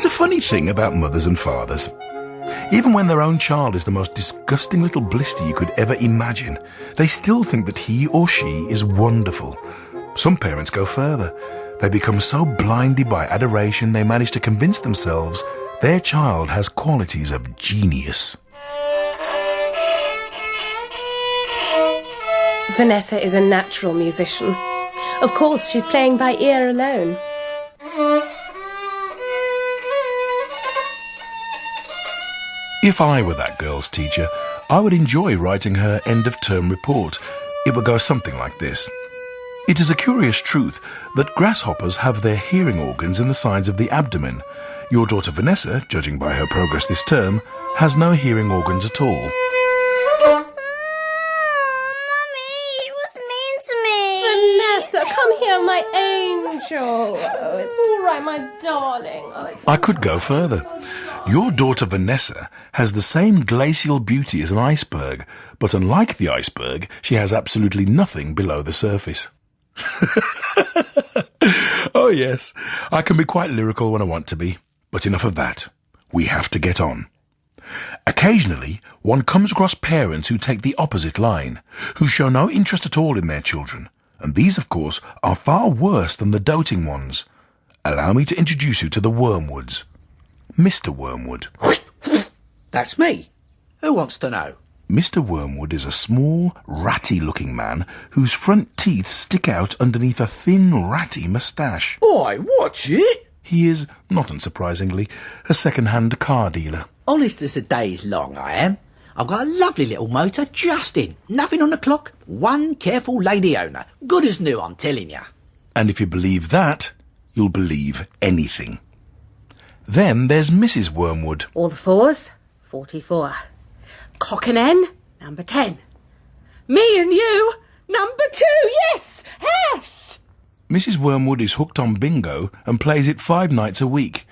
It's a funny thing about mothers and fathers. Even when their own child is the most disgusting little blister you could ever imagine, they still think that he or she is wonderful. Some parents go further. They become so blinded by adoration they manage to convince themselves their child has qualities of genius. Vanessa is a natural musician. Of course, she's playing by ear alone. If I were that girl's teacher, I would enjoy writing her end-of-term report. It would go something like this. It is a curious truth that grasshoppers have their hearing organs in the sides of the abdomen. Your daughter Vanessa, judging by her progress this term, has no hearing organs at all. Come here, my angel. Oh, it's all right, my darling. I could go further. Your daughter Vanessa has the same glacial beauty as an iceberg, but unlike the iceberg, she has absolutely nothing below the surface. Oh yes, I can be quite lyrical when I want to be, but enough of that. We have to get on. Occasionally, one comes across parents who take the opposite line, who show no interest at all in their children. And these, of course, are far worse than the doting ones. Allow me to introduce you to the Wormwoods. Mr. Wormwood. That's me. Who wants to know? Mr. Wormwood is a small, ratty-looking man whose front teeth stick out underneath a thin, ratty moustache. Oi, watch it! He is, not unsurprisingly, a second-hand car dealer. Honest as the day is long, I am. I've got a lovely little motor just in. Nothing on the clock. One careful lady owner. Good as new, I'm telling you. And if you believe that, you'll believe anything. Then there's Mrs. Wormwood. All the fours, 44. Cock and hen, number 10. Me and you, number 2, yes, yes! Mrs. Wormwood is hooked on bingo and plays it 5 nights a week.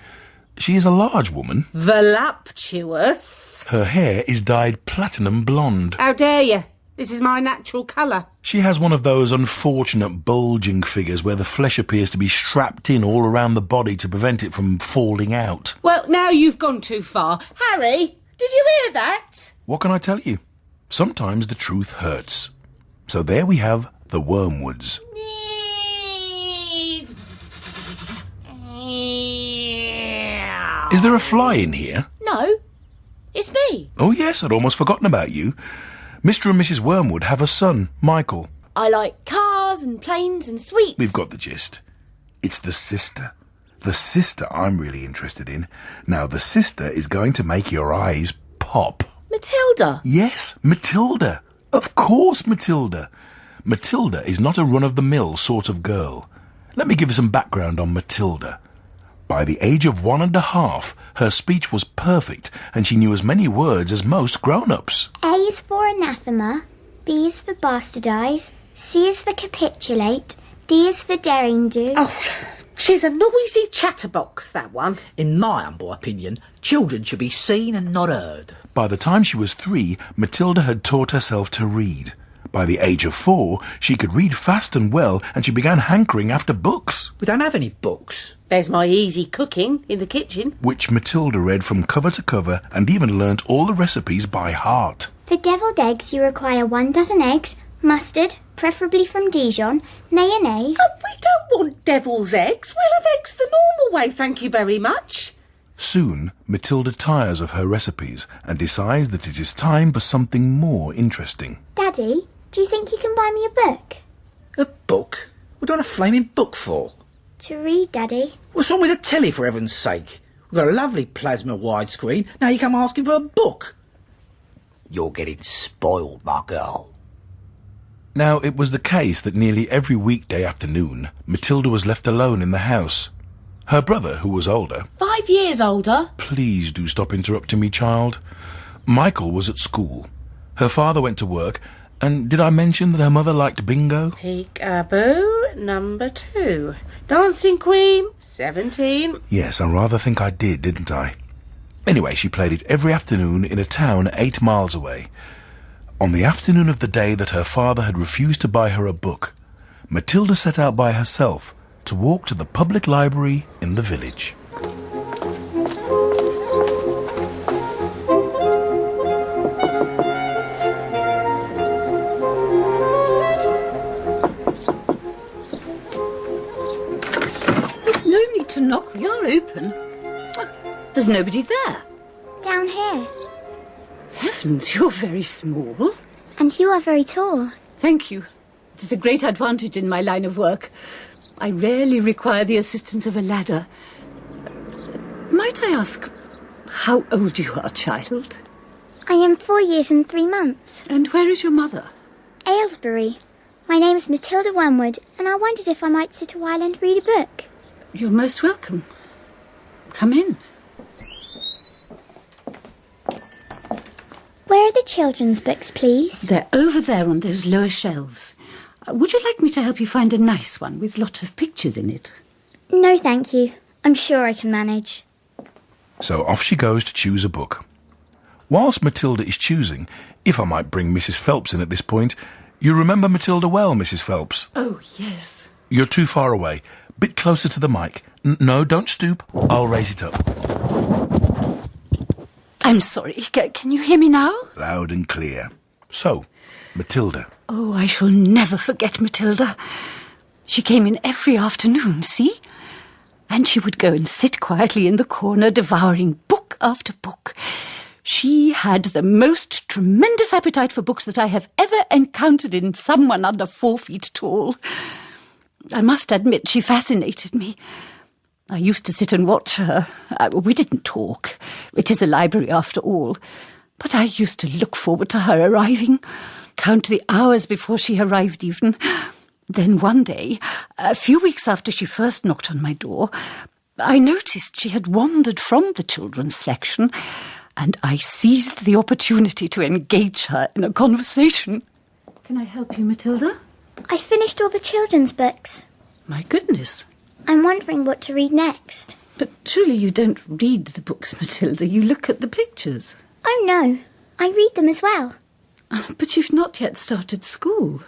She is a large woman. Voluptuous. Her hair is dyed platinum blonde. How dare you? This is my natural colour. She has one of those unfortunate bulging figures where the flesh appears to be strapped in all around the body to prevent it from falling out. Well, now you've gone too far. Harry, did you hear that? What can I tell you? Sometimes the truth hurts. So there we have the Wormwoods. Is there a fly in here? No, it's me. Oh yes, I'd almost forgotten about you. Mr. and Mrs. Wormwood have a son, Michael. I like cars and planes and sweets. We've got the gist. It's the sister. The sister I'm really interested in. Now, the sister is going to make your eyes pop. Matilda. Yes, Matilda. Of course, Matilda. Matilda is not a run-of-the-mill sort of girl. Let me give you some background on Matilda. By the age of 1.5, her speech was perfect, and she knew as many words as most grown-ups. A is for anathema, B is for bastardize, C is for capitulate, D is for daring do. Oh, she's a noisy chatterbox, that one. In my humble opinion, children should be seen and not heard. By the time she was 3, Matilda had taught herself to read. By the age of 4, she could read fast and well, and she began hankering after books. We don't have any books. There's my easy cooking in the kitchen. Which Matilda read from cover to cover and even learnt all the recipes by heart. For devilled eggs, you require 1 dozen eggs, mustard, preferably from Dijon, mayonnaise. Oh, we don't want devil's eggs. We'll have eggs the normal way, thank you very much. Soon, Matilda tires of her recipes and decides that it is time for something more interesting. Daddy, do you think you can buy me a book? A book? What do you want a flaming book for? To read, Daddy. What's wrong with the telly, for heaven's sake? We've got a lovely plasma widescreen. Now you come asking for a book. You're getting spoiled, my girl. Now, it was the case that nearly every weekday afternoon, Matilda was left alone in the house. Her brother, who was older... 5 years older. Please do stop interrupting me, child. Michael was at school. Her father went to work, and did I mention that her mother liked bingo? Peek-a-boo, number 2. Dancing Queen, 17. Yes, I rather think I did, didn't I? Anyway, she played it every afternoon in a town 8 miles away. On the afternoon of the day that her father had refused to buy her a book, Matilda set out by herself to walk to the public library in the village. knock. We are open. There's nobody there. Down here. Heavens, you're very small. And you are very tall. Thank you. It is a great advantage in my line of work. I rarely require the assistance of a ladder. Might I ask how old you are, child? I am 4 years and 3 months. And where is your mother? Aylesbury. My name is Matilda Wormwood, and I wondered if I might sit a while and read a book. You're most welcome. Come in. Where are the children's books, please? They're over there on those lower shelves. Would you like me to help you find a nice one with lots of pictures in it? No, thank you. I'm sure I can manage. So off she goes to choose a book. Whilst Matilda is choosing, if I might bring Mrs. Phelps in at this point, you remember Matilda well, Mrs. Phelps? Oh, yes. You're too far away. Bit closer to the mic. No, don't stoop. I'll raise it up. I'm sorry. Can you hear me now? Loud and clear. So, Matilda. Oh, I shall never forget Matilda. She came in every afternoon, see? And she would go and sit quietly in the corner, devouring book after book. She had the most tremendous appetite for books that I have ever encountered in someone under 4 feet tall. I must admit she fascinated me. I used to sit and watch her. We didn't talk. It is a library after all. But I used to look forward to her arriving, count the hours before she arrived even. Then one day, a few weeks after she first knocked on my door, I noticed she had wandered from the children's section, and I seized the opportunity to engage her in a conversation. Can I help you, Matilda? I finished all the children's books. My goodness. I'm wondering what to read next. But truly you don't read the books, Matilda. You look at the pictures. Oh, no. I read them as well. But you've not yet started school.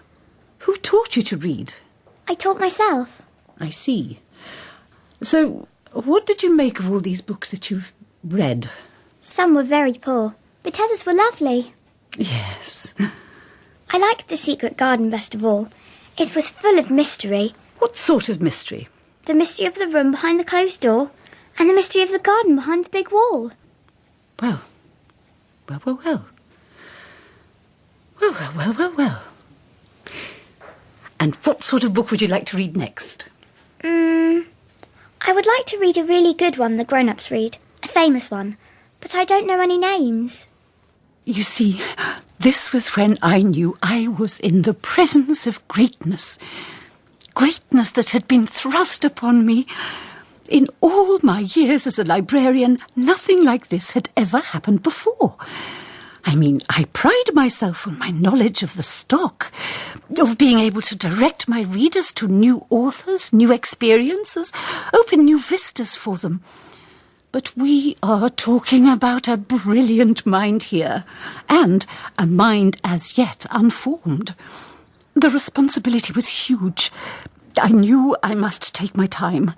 Who taught you to read? I taught myself. I see. So, what did you make of all these books that you've read? Some were very poor, but others were lovely. Yes. I liked The Secret Garden best of all. It was full of mystery. What sort of mystery? The mystery of the room behind the closed door, and the mystery of the garden behind the big wall. Well. Well. And what sort of book would you like to read next? I would like to read a really good one the grown-ups read, a famous one, but I don't know any names. You see, this was when I knew I was in the presence of greatness. Greatness that had been thrust upon me. In all my years as a librarian, nothing like this had ever happened before. I mean, I pride myself on my knowledge of the stock, of being able to direct my readers to new authors, new experiences, open new vistas for them. But we are talking about a brilliant mind here, and a mind as yet unformed. The responsibility was huge. I knew I must take my time.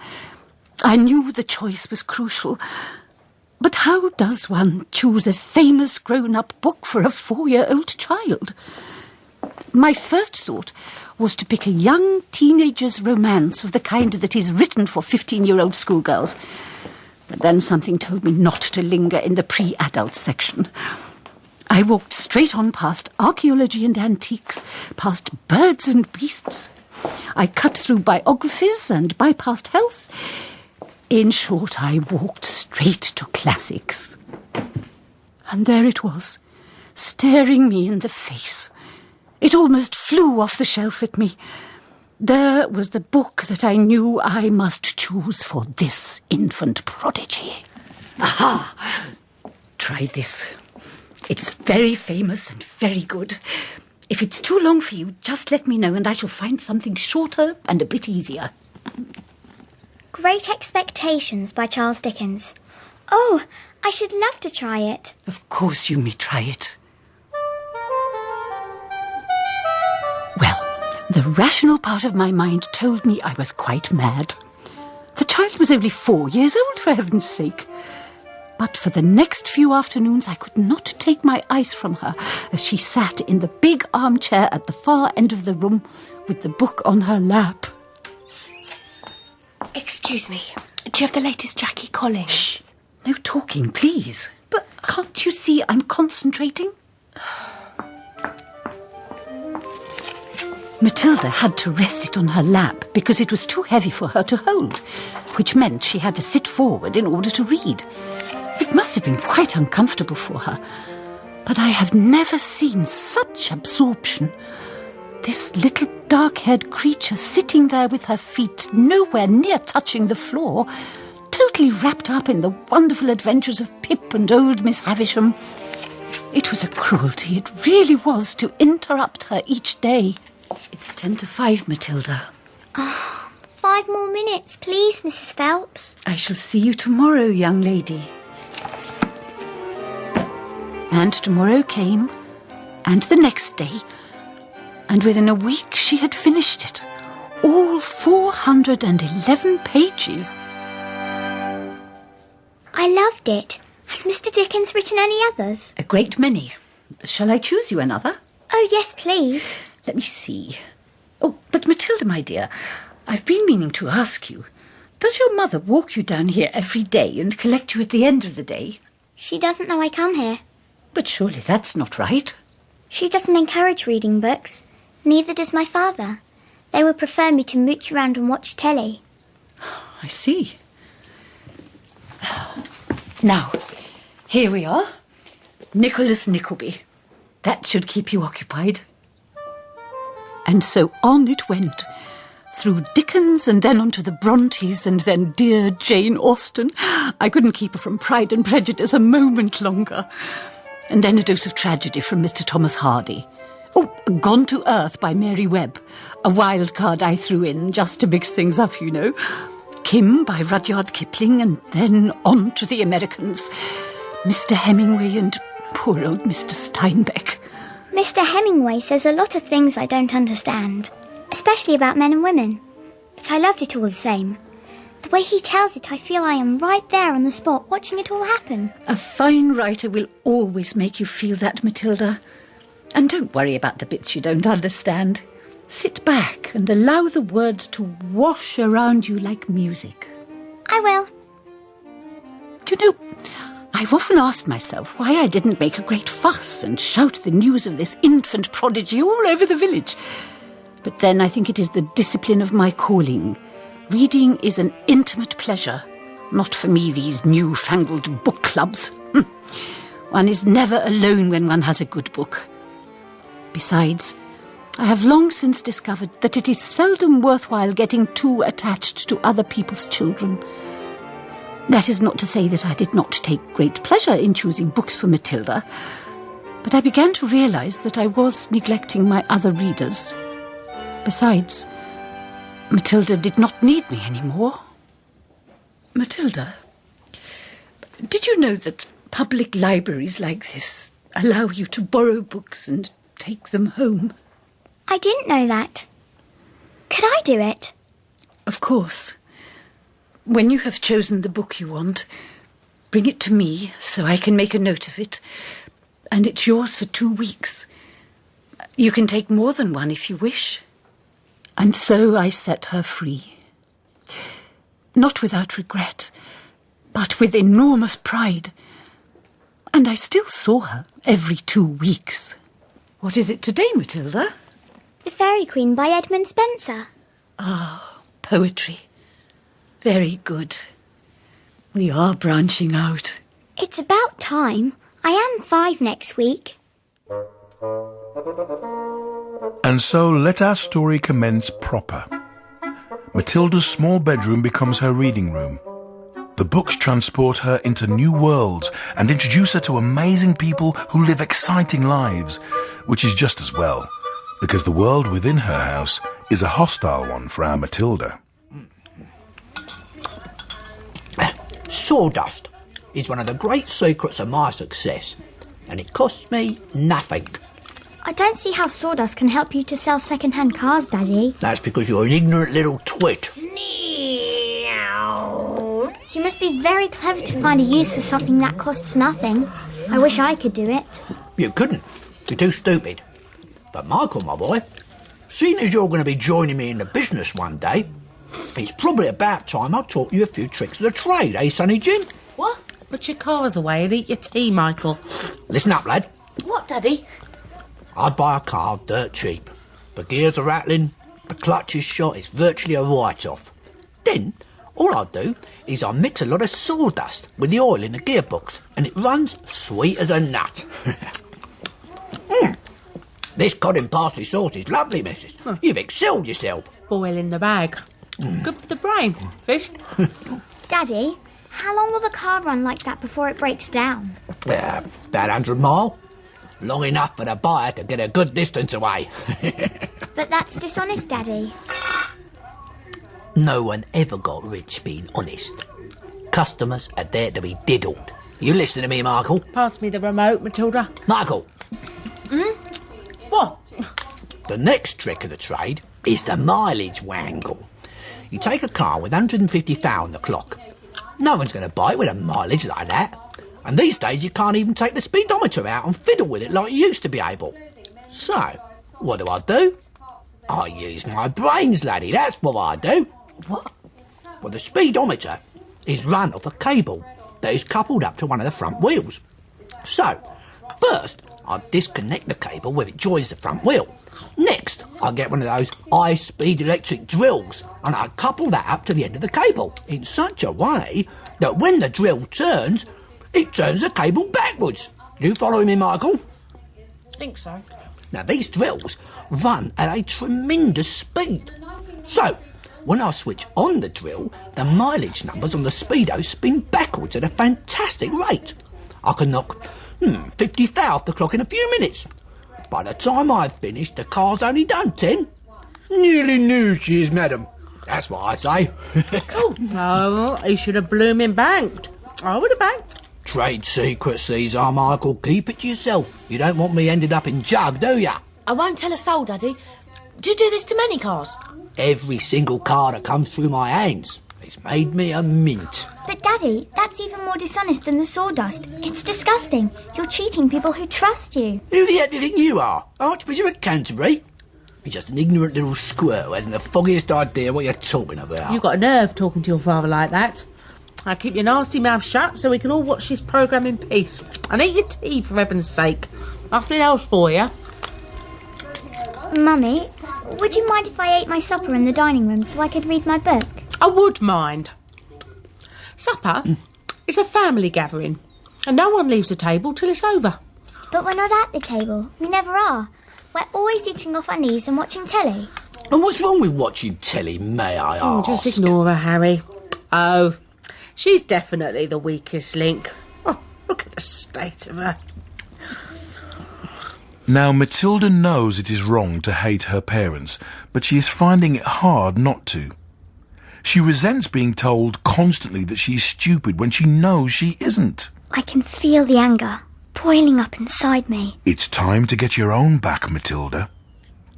I knew the choice was crucial. But how does one choose a famous grown-up book for a 4-year-old child? My first thought was to pick a young teenager's romance of the kind that is written for 15-year-old schoolgirls. But then something told me not to linger in the pre-adult section. I walked straight on past archaeology and antiques, past birds and beasts. I cut through biographies and bypassed health. In short, I walked straight to classics. And there it was, staring me in the face. It almost flew off the shelf at me. There was the book that I knew I must choose for this infant prodigy. Aha! Try this. It's very famous and very good. If it's too long for you, just let me know and I shall find something shorter and a bit easier. Great Expectations by Charles Dickens. Oh, I should love to try it. Of course you may try it. Well, the rational part of my mind told me I was quite mad. The child was only 4 years old, for heaven's sake. But for the next few afternoons I could not take my eyes from her as she sat in the big armchair at the far end of the room with the book on her lap. Excuse me. Do you have the latest Jackie Collins? Shh. No talking, please. But can't you see I'm concentrating? Matilda had to rest it on her lap because it was too heavy for her to hold, which meant she had to sit forward in order to read. It must have been quite uncomfortable for her, but I have never seen such absorption. This little dark-haired creature sitting there with her feet nowhere near touching the floor, totally wrapped up in the wonderful adventures of Pip and old Miss Havisham. It was a cruelty, it really was, to interrupt her each day. It's 5:10, Matilda. 5 more minutes, please, Mrs. Phelps. I shall see you tomorrow, young lady. And tomorrow came, and the next day, and within a week she had finished it. All 411 pages. I loved it. Has Mr. Dickens written any others? A great many. Shall I choose you another? Oh, yes, please. Let me see. Oh, but Matilda, my dear, I've been meaning to ask you, does your mother walk you down here every day and collect you at the end of the day? She doesn't know I come here. But surely that's not right. She doesn't encourage reading books. Neither does my father. They would prefer me to mooch around and watch telly. I see. Now, here we are. Nicholas Nickleby. That should keep you occupied. And so on it went, through Dickens and then onto the Brontes and then dear Jane Austen. I couldn't keep her from Pride and Prejudice a moment longer. And then a dose of tragedy from Mr. Thomas Hardy. Oh, Gone to Earth by Mary Webb. A wild card I threw in just to mix things up, you know. Kim by Rudyard Kipling, and then on to the Americans. Mr. Hemingway and poor old Mr. Steinbeck. Mr. Hemingway says a lot of things I don't understand, especially about men and women. But I loved it all the same. The way he tells it, I feel I am right there on the spot, watching it all happen. A fine writer will always make you feel that, Matilda. And don't worry about the bits you don't understand. Sit back and allow the words to wash around you like music. I will. You know, I've often asked myself why I didn't make a great fuss and shout the news of this infant prodigy all over the village. But then I think it is the discipline of my calling. Reading is an intimate pleasure. Not for me, these newfangled book clubs. One is never alone when one has a good book. Besides, I have long since discovered that it is seldom worthwhile getting too attached to other people's children. That is not to say that I did not take great pleasure in choosing books for Matilda, but I began to realise that I was neglecting my other readers. Besides, Matilda did not need me anymore. Matilda, did you know that public libraries like this allow you to borrow books and take them home? I didn't know that. Could I do it? Of course. When you have chosen the book you want, bring it to me so I can make a note of it, and it's yours for 2 weeks. You can take more than one if you wish. And so I set her free. Not without regret, but with enormous pride. And I still saw her every 2 weeks. What is it today, Matilda? The Fairy Queen by Edmund Spenser. Ah, poetry. Very good. We are branching out. It's about time. I am 5 next week. And so let our story commence proper. Matilda's small bedroom becomes her reading room. The books transport her into new worlds and introduce her to amazing people who live exciting lives, which is just as well, because the world within her house is a hostile one for our Matilda. Sawdust is one of the great secrets of my success, and it costs me nothing. I don't see how sawdust can help you to sell second-hand cars, Daddy. That's because you're an ignorant little twit. You must be very clever to find a use for something that costs nothing. I wish I could do it. You couldn't. You're too stupid. But Michael, my boy, seeing as you're going to be joining me in the business one day, It's probably about time I taught you a few tricks of the trade, eh, Sonny Jim? What? Put your cars away and eat your tea, Michael. Listen up, lad. What, Daddy? I'd buy a car dirt cheap. The gears are rattling, the clutch is shot, it's virtually a write-off. Then, all I'd do is I mix a lot of sawdust with the oil in the gearbox, and it runs sweet as a nut. This cod and parsley sauce is lovely, missus. You've excelled yourself. Boil in the bag. Good for the brain. Fish. Daddy, how long will the car run like that before it breaks down? About 100 mile. Long enough for the buyer to get a good distance away. But that's dishonest, Daddy. No one ever got rich being honest. Customers are there to be diddled. You listen to me, Michael. Pass me the remote, Matilda. Michael. What? The next trick of the trade is the mileage wangle. You take a car with 150,000 on the clock. No one's going to buy it with a mileage like that. And these days you can't even take the speedometer out and fiddle with it like you used to be able. So, what do? I use my brains, laddie, that's what I do. What? Well, the speedometer is run off a cable that is coupled up to one of the front wheels. So, first, I disconnect the cable where it joins the front wheel. Next, I get one of those high-speed electric drills and I couple that up to the end of the cable in such a way that when the drill turns, it turns the cable backwards. You follow me, Michael? I think so. Now, these drills run at a tremendous speed. So, when I switch on the drill, the mileage numbers on the speedo spin backwards at a fantastic rate. I can knock 50,000 off the clock in a few minutes. By the time I've finished, the car's only done 10. Nearly new she is, madam. That's what I say. Cool. Oh, he should have blooming banked. I would have banked. Trade secret, Caesar, Michael. Keep it to yourself. You don't want me ended up in jug, do ya? I won't tell a soul, Daddy. Do you do this to many cars? Every single car that comes through my hands. It's made me a mint. But Daddy, that's even more dishonest than the sawdust. It's disgusting. You're cheating people who trust you. Who the heck do you think you are? Archbishop of Canterbury? You're just an ignorant little squirt who hasn't the foggiest idea what you're talking about. You've got a nerve talking to your father like that. Now keep your nasty mouth shut so we can all watch this programme in peace. And eat your tea, for heaven's sake. Nothing else for you. Mummy, would you mind if I ate my supper in the dining room so I could read my book? I would mind. Supper is a family gathering, and no one leaves the table till it's over. But we're not at the table. We never are. We're always eating off our knees and watching telly. And what's wrong with watching telly, may I ask? Just ignore her, Harry. Oh, she's definitely the weakest link. Oh, look at the state of her. Now, Matilda knows it is wrong to hate her parents, but she is finding it hard not to. She resents being told constantly that she is stupid when she knows she isn't. I can feel the anger boiling up inside me. It's time to get your own back, Matilda.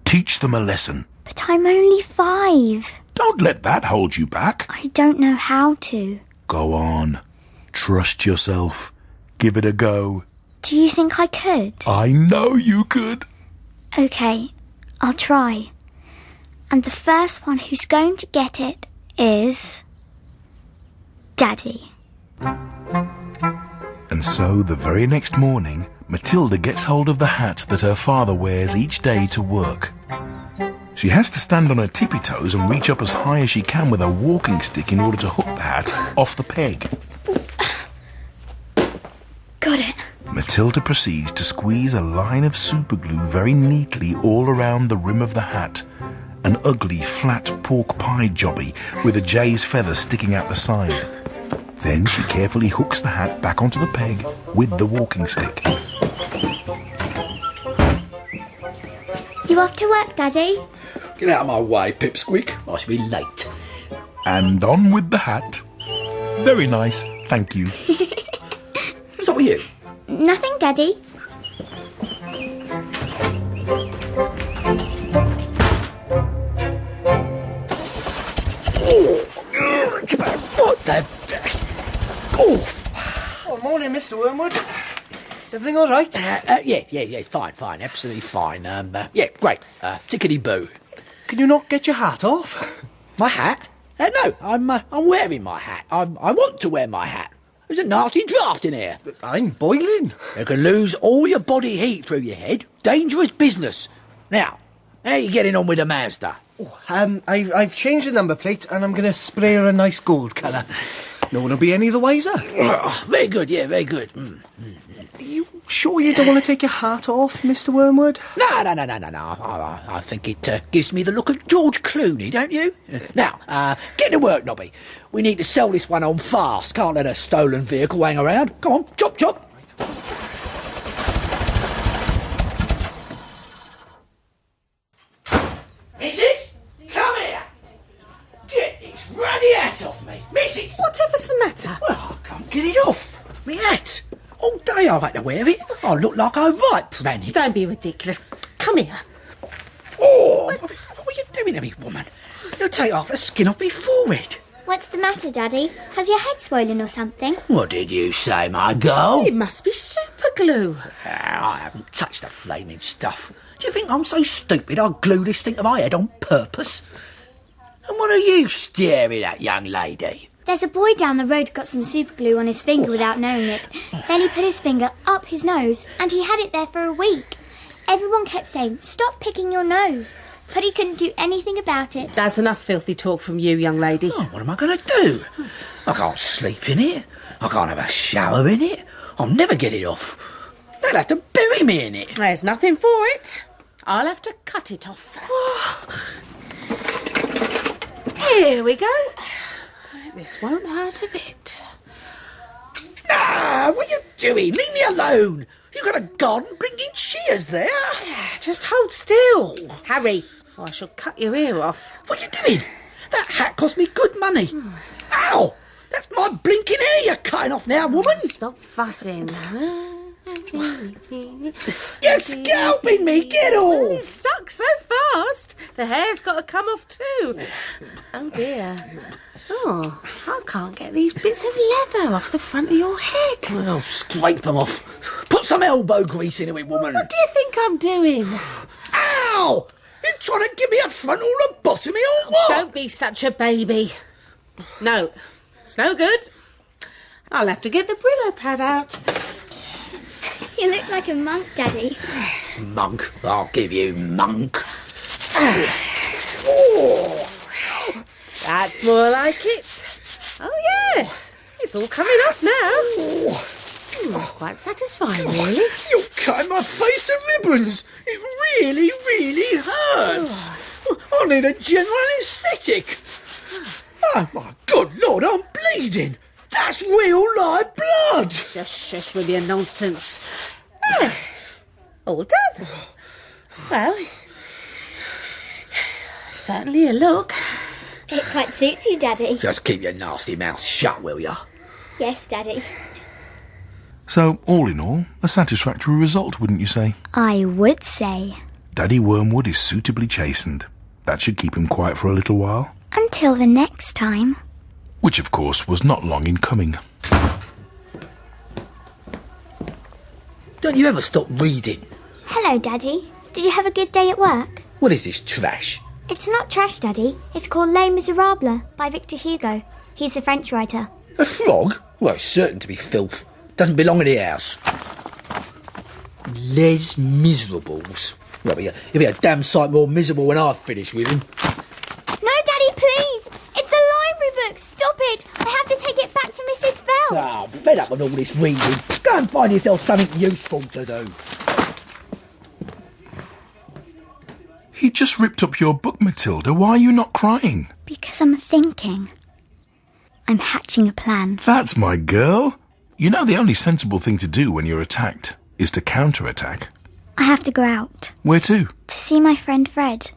Teach them a lesson. But I'm only 5. Don't let that hold you back. I don't know how to. Go on. Trust yourself. Give it a go. Do you think I could? I know you could. OK, I'll try. And the first one who's going to get it is Daddy. And so the very next morning, Matilda gets hold of the hat that her father wears each day to work. She has to stand on her tippy toes and reach up as high as she can with her walking stick in order to hook the hat off the peg. Got it. Matilda proceeds to squeeze a line of superglue very neatly all around the rim of the hat, an ugly, flat pork pie jobby with a jay's feather sticking out the side. Then she carefully hooks the hat back onto the peg with the walking stick. You off to work, Daddy? Get out of my way, Pipsqueak. I shall be late. And on with the hat. Very nice, thank you. What's up with you? Nothing, Daddy. What the... Oh, morning, Mr. Wormwood. Is everything all right? Yeah, fine, absolutely fine. Yeah, great. Tickety-boo. Can you not get your hat off? My hat? No, I'm wearing my hat. I want to wear my hat. There's a nasty draft in here. I'm boiling. You can lose all your body heat through your head. Dangerous business. Now, how are you getting on with the Mazda? Oh, I've changed the number plate and I'm going to spray her a nice gold colour. No one will be any the wiser. Oh, very good, yeah, very good. Are you sure you don't want to take your hat off, Mr. Wormwood? No. I think it gives me the look of George Clooney, don't you? Now, get to work, Nobby. We need to sell this one on fast. Can't let a stolen vehicle hang around. Come on, chop. Missus, come here. Get this ruddy hat off me. Missus! Whatever's the matter? Well, I can't get it off. Me hat. All day I've had to wear it. I look like a ripe planet. Don't be ridiculous. Come here. Oh, what are you doing to me, woman? You'll take half the skin off me forehead. What's the matter, Daddy? Has your head swollen or something? What did you say, my girl? It must be superglue. I haven't touched the flaming stuff. Do you think I'm so stupid I'll glue this thing to my head on purpose? And what are you staring at, young lady? There's a boy down the road got some superglue on his finger without knowing it. Then he put his finger up his nose and he had it there for a week. Everyone kept saying, "Stop picking your nose." But he couldn't do anything about it. That's enough filthy talk from you, young lady. Oh, what am I going to do? I can't sleep in it. I can't have a shower in it. I'll never get it off. They'll have to bury me in it. There's nothing for it. I'll have to cut it off. Here we go. This won't hurt a bit. Ah, what are you doing? Leave me alone. You've got a garden, bring in shears there. Just hold still. Harry, or I shall cut your ear off. What are you doing? That hat cost me good money. Ow! That's my blinking hair you're cutting off now, woman. Stop fussing. You're scalping me, get off! It's stuck so fast. The hair's got to come off too. Oh dear. Oh, I can't get these bits of leather off the front of your head. Well, scrape them off. Put some elbow grease into it, woman. What do you think I'm doing? Ow! You trying to give me a frontal lobotomy or what? Don't be such a baby. No, it's no good. I'll have to get the Brillo pad out. You look like a monk, Daddy. Monk? I'll give you monk. That's more like it. Oh, yes. It's all coming off now. Quite satisfying, really. You're cutting my face to ribbons. It really, really hurts. I need a general anaesthetic. Oh, my good Lord, I'm bleeding. That's real live blood. Just shush with your nonsense. All done. Well, certainly a look. It quite suits you, Daddy. Just keep your nasty mouth shut, will ya? Yes, Daddy. So, all in all, a satisfactory result, wouldn't you say? I would say. Daddy Wormwood is suitably chastened. That should keep him quiet for a little while. Until the next time. Which, of course, was not long in coming. Don't you ever stop reading? Hello, Daddy. Did you have a good day at work? What is this trash? It's not trash, Daddy. It's called Les Miserables by Victor Hugo. He's a French writer. A frog? Well, it's certain to be filth. Doesn't belong in the house. Les Miserables. Well, he'll be a damn sight more miserable when I've finished with him. No, Daddy, please! It's a library book! Stop it! I have to take it back to Mrs. Phelps! Ah, I'm fed up with all this reading. Go and find yourself something useful to do. He just ripped up your book, Matilda. Why are you not crying? Because I'm thinking. I'm hatching a plan. That's my girl. You know the only sensible thing to do when you're attacked is to counterattack. I have to go out. Where to? To see my friend Fred.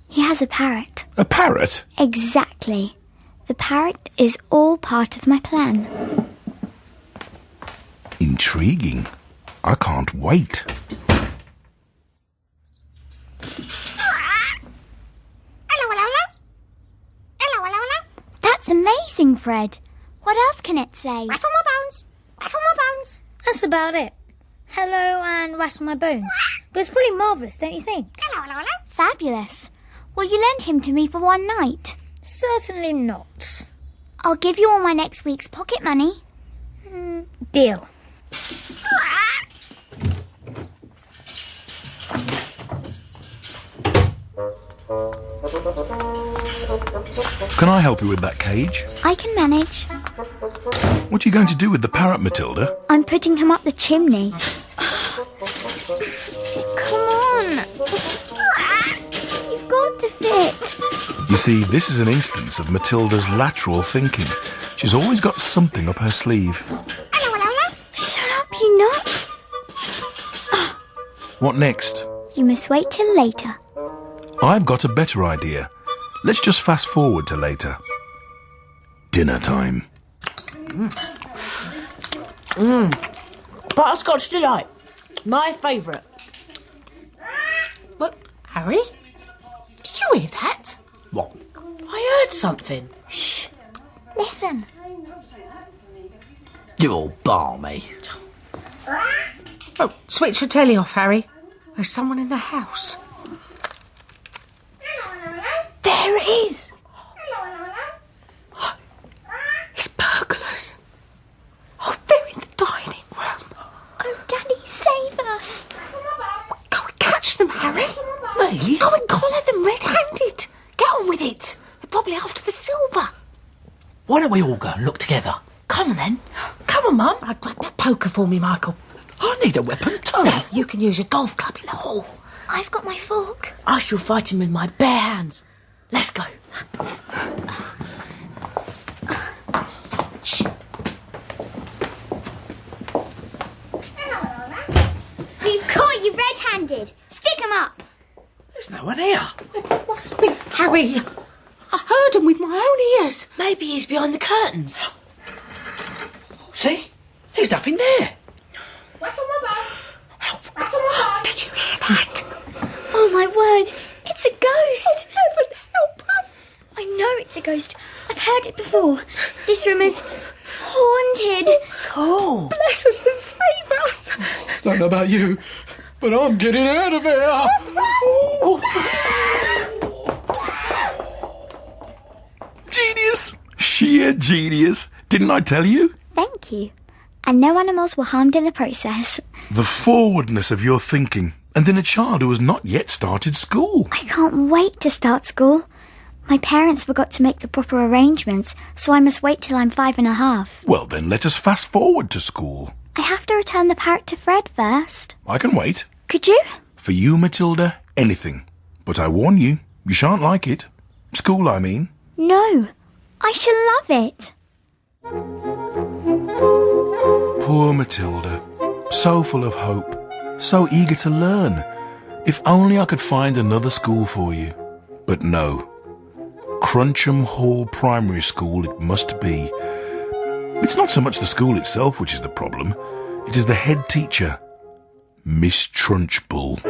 He has a parrot. A parrot? Exactly. The parrot is all part of my plan. Intriguing. I can't wait. That's amazing, Fred. What else can it say? Rattle my bones. Rattle my bones. That's about it. Hello and rattle my bones. But it's pretty marvellous, don't you think? Fabulous. Will you lend him to me for one night? Certainly not. I'll give you all my next week's pocket money. Deal. Can I help you with that cage? I can manage. What are you going to do with the parrot, Matilda? I'm putting him up the chimney. Come on. You've got to fit. You see, this is an instance of Matilda's lateral thinking. She's always got something up her sleeve. Shut up, you nut. What next? You must wait till later. I've got a better idea. Let's just fast forward to later. Dinner time. Butterscotch delight. My favourite. What, Harry? Did you hear that? What? I heard something. Shh. Listen. You're all balmy. Oh, switch your telly off, Harry. There's someone in the house. There it is! It's burglars. Oh, they're in the dining room. Oh, Daddy, save us. Go and catch them, Harry. Me? Go and collar them red-handed. Get on with it. They're probably after the silver. Why don't we all go and look together? Come on, then. Come on, Mum. Grab that poker for me, Michael. I need a weapon too. There, you can use your golf club in the hall. I've got my fork. I shall fight him with my bare hands. Let's go. Shh. We've caught you red-handed. Stick 'em up. There's no one here. It must be Harry. I heard him with my own ears. Maybe he's behind the curtains. See? There's nothing there. Did you hear that? Oh, my word. It's a ghost. Heaven help us. I know it's a ghost. I've heard it before. This room is haunted. Oh. Bless us and save us. Don't know about you, but I'm getting out of here. Genius! Sheer genius. Didn't I tell you? Thank you. And no animals were harmed in the process. The forwardness of your thinking, and in a child who has not yet started school. I can't wait to start school. My parents forgot to make the proper arrangements, so I must wait till I'm 5.5. Well, then let us fast forward to school. I have to return the parrot to Fred first. I can wait. Could you? For you, Matilda, anything. But I warn you, you shan't like it. School, I mean. No. I shall love it. Poor Matilda. So full of hope. So eager to learn. If only I could find another school for you. But no. Cruncham Hall Primary School it must be. It's not so much the school itself which is the problem. It is the head teacher, Miss Trunchbull.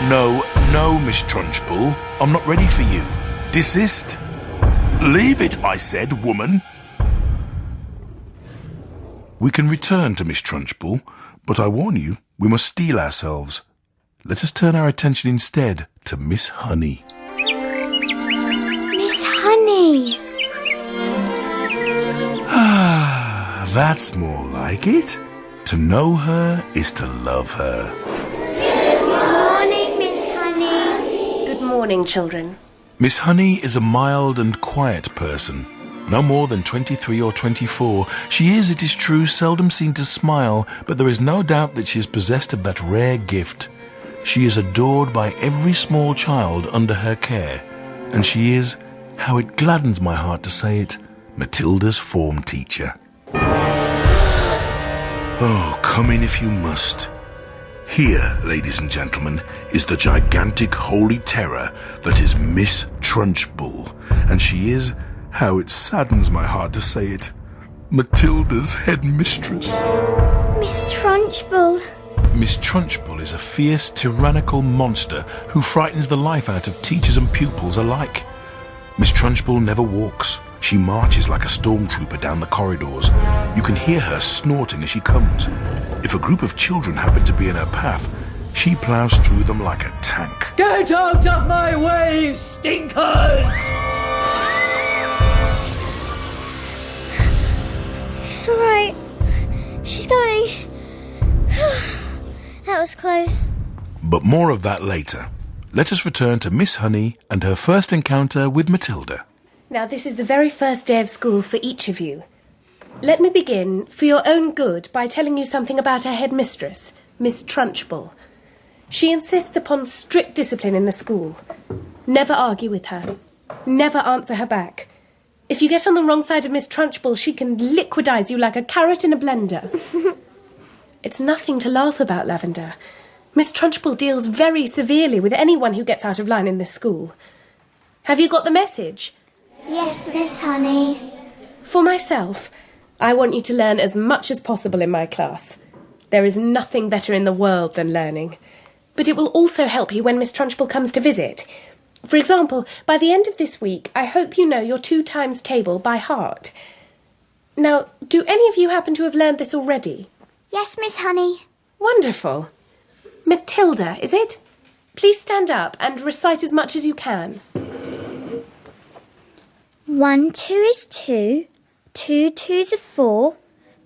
No, Miss Trunchbull. I'm not ready for you. Desist. Leave it, I said, woman. We can return to Miss Trunchbull, but I warn you, we must steel ourselves. Let us turn our attention instead to Miss Honey. Miss Honey. Ah, that's more like it. To know her is to love her. Good morning, Miss Honey. Good morning, children. Miss Honey is a mild and quiet person. No more than 23 or 24. She is, it is true, seldom seen to smile, but there is no doubt that she is possessed of that rare gift. She is adored by every small child under her care, and she is, how it gladdens my heart to say it, Matilda's form teacher. Oh, come in if you must. Here, ladies and gentlemen, is the gigantic holy terror that is Miss Trunchbull, and she is, how it saddens my heart to say it, Matilda's headmistress. Miss Trunchbull. Miss Trunchbull is a fierce, tyrannical monster who frightens the life out of teachers and pupils alike. Miss Trunchbull never walks. She marches like a stormtrooper down the corridors. You can hear her snorting as she comes. If a group of children happen to be in her path, she ploughs through them like a tank. Get out of my way, stinkers! It's all right. She's going. That was close. But more of that later. Let us return to Miss Honey and her first encounter with Matilda. Now, this is the very first day of school for each of you. Let me begin, for your own good, by telling you something about our headmistress, Miss Trunchbull. She insists upon strict discipline in the school. Never argue with her. Never answer her back. If you get on the wrong side of Miss Trunchbull, she can liquidize you like a carrot in a blender. It's nothing to laugh about, Lavender. Miss Trunchbull deals very severely with anyone who gets out of line in this school. Have you got the message? Yes, Miss Honey. For myself, I want you to learn as much as possible in my class. There is nothing better in the world than learning. But it will also help you when Miss Trunchbull comes to visit. For example, by the end of this week, I hope you know your 2 times table by heart. Now, do any of you happen to have learned this already? Yes, Miss Honey. Wonderful. Matilda, is it? Please stand up and recite as much as you can. 1 2 is 2, 2 2s are 4,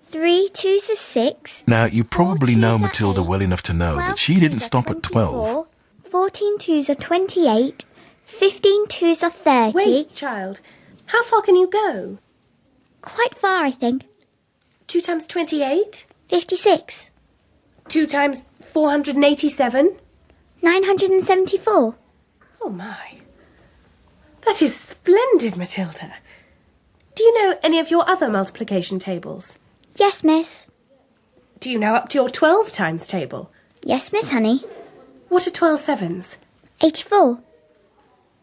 3 2s are 6. Now, you probably 4 know 2s are Matilda 8, well enough to know 12 that she didn't 2s are stop at 12. 24, 14 2s are 28, 15 2s are 30. Wait, child. How far can you go? Quite far, I think. 2 times 28? 56. 2 times 487? 974. Oh, my. That is splendid, Matilda. Do you know any of your other multiplication tables? Yes, miss. Do you know up to your 12 times table? Yes, Miss Honey. What are 12 sevens? 84.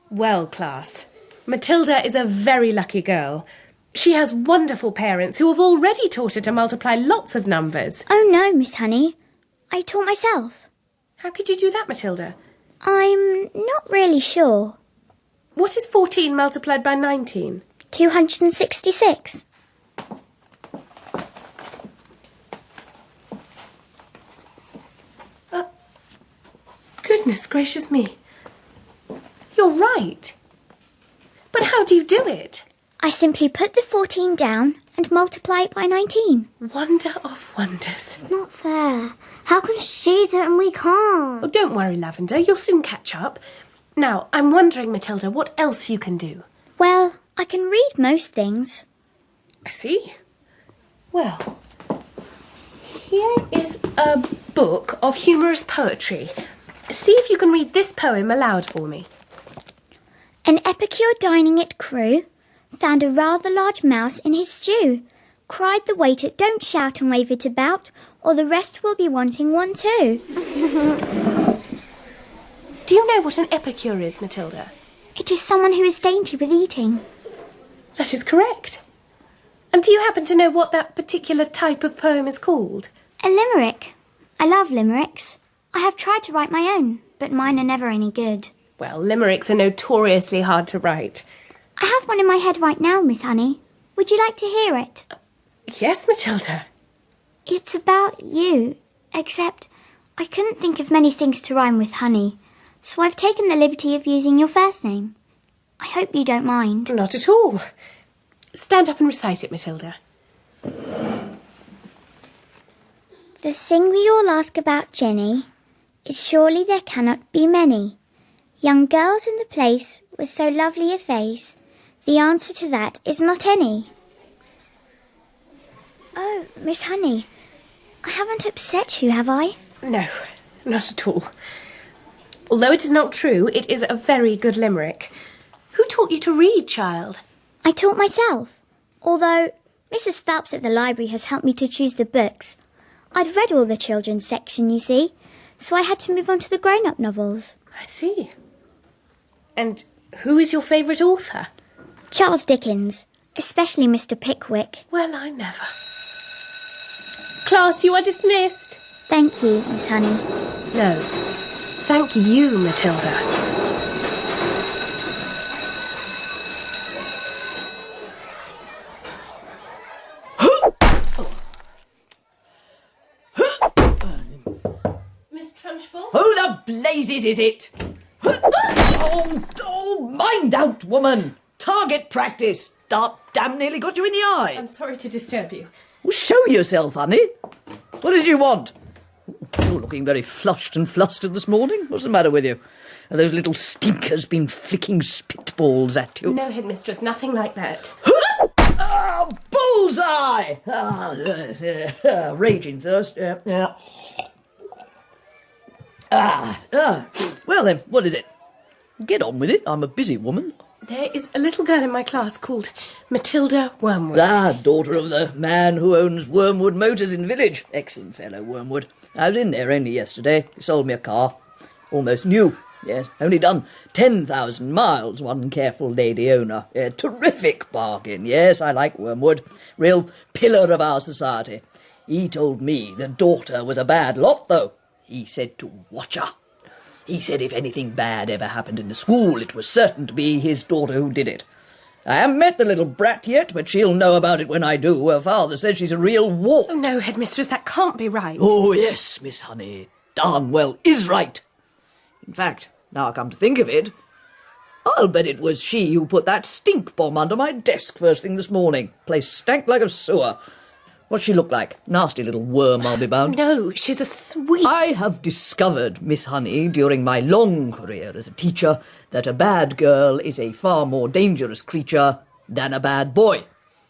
Well, class, Matilda is a very lucky girl. She has wonderful parents who have already taught her to multiply lots of numbers. Oh, no, Miss Honey. I taught myself. How could you do that, Matilda? I'm not really sure. What is 14 multiplied by 19? 266. Goodness gracious me. You're right. But how do you do it? I simply put the 14 down and multiply it by 19. Wonder of wonders. It's not fair. How can she do it and we can't? Oh, don't worry, Lavender. You'll soon catch up. Now, I'm wondering, Matilda, what else you can do? Well, I can read most things. I see. Well, here is a book of humorous poetry. See if you can read this poem aloud for me. An epicure dining at Crewe found a rather large mouse in his stew. Cried the waiter, "Don't shout and wave it about, or the rest will be wanting one too." Do you know what an epicure is, Matilda? It is someone who is dainty with eating. That is correct. And do you happen to know what that particular type of poem is called? A limerick. I love limericks. I have tried to write my own, but mine are never any good. Well, limericks are notoriously hard to write. I have one in my head right now, Miss Honey. Would you like to hear it? Yes, Matilda. It's about you, except I couldn't think of many things to rhyme with honey, so I've taken the liberty of using your first name. I hope you don't mind. Not at all. Stand up and recite it, Matilda. The thing we all ask about Jenny is surely there cannot be many young girls in the place with so lovely a face. The answer to that is not any. Oh, Miss Honey, I haven't upset you, have I? No, not at all. Although it is not true, it is a very good limerick. Who taught you to read, child? I taught myself, although Mrs. Phelps at the library has helped me to choose the books. I'd read all the children's section, you see, so I had to move on to the grown-up novels. I see. And who is your favourite author? Charles Dickens, especially Mr. Pickwick. Well, I never. Class, you are dismissed. Thank you, Miss Honey. No, thank you, Matilda. Miss Trunchbull? blazes is it? Oh, mind out, woman. Target practice. Dart damn nearly got you in the eye. I'm sorry to disturb you. Well, show yourself, honey. What did you want? You're looking very flushed and flustered this morning. What's the matter with you? Have those little stinkers been flicking spitballs at you? No, headmistress, nothing like that. Bullseye! Raging thirst. Well then, what is it? Get on with it. I'm a busy woman. There is a little girl in my class called Matilda Wormwood. Daughter of the man who owns Wormwood Motors in the village. Excellent fellow, Wormwood. I was in there only yesterday. He sold me a car. Almost new. Yes, only done 10,000 miles, one careful lady owner. A terrific bargain. Yes, I like Wormwood. Real pillar of our society. He told me the daughter was a bad lot, though. He said to watch her. He said if anything bad ever happened in the school, it was certain to be his daughter who did it. I haven't met the little brat yet, but she'll know about it when I do. Her father says she's a real wart. Oh, no, headmistress, that can't be right. Oh, yes, Miss Honey. Darn well is right. In fact, now I come to think of it, I'll bet it was she who put that stink bomb under my desk first thing this morning. Place stank like a sewer. What's she look like? Nasty little worm, I'll be bound. No, she's a sweet... I have discovered, Miss Honey, during my long career as a teacher, that a bad girl is a far more dangerous creature than a bad boy.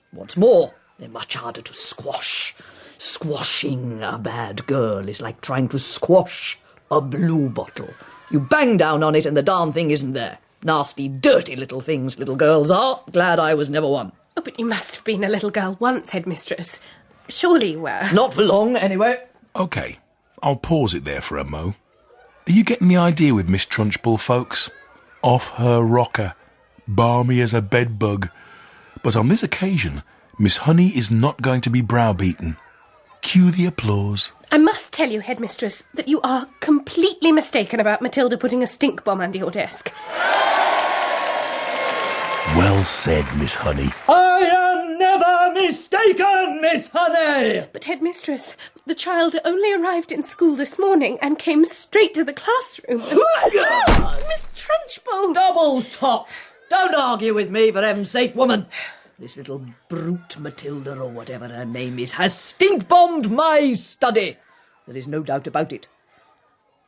What's more, they're much harder to squash. Squashing a bad girl is like trying to squash a blue bottle. You bang down on it and the darn thing isn't there. Nasty, dirty little things little girls are. Glad I was never one. Oh, but you must have been a little girl once, headmistress. Surely you were. Not for long, anyway. OK, I'll pause it there for a mo. Are you getting the idea with Miss Trunchbull, folks? Off her rocker. Balmy as a bedbug. But on this occasion, Miss Honey is not going to be browbeaten. Cue the applause. I must tell you, headmistress, that you are completely mistaken about Matilda putting a stink bomb under your desk. Well said, Miss Honey. I am never mistaken, Miss Honey! But, headmistress, the child only arrived in school this morning and came straight to the classroom. Miss Trunchbull! Double top! Don't argue with me, for heaven's sake, woman. This little brute Matilda, or whatever her name is, has stink-bombed my study. There is no doubt about it.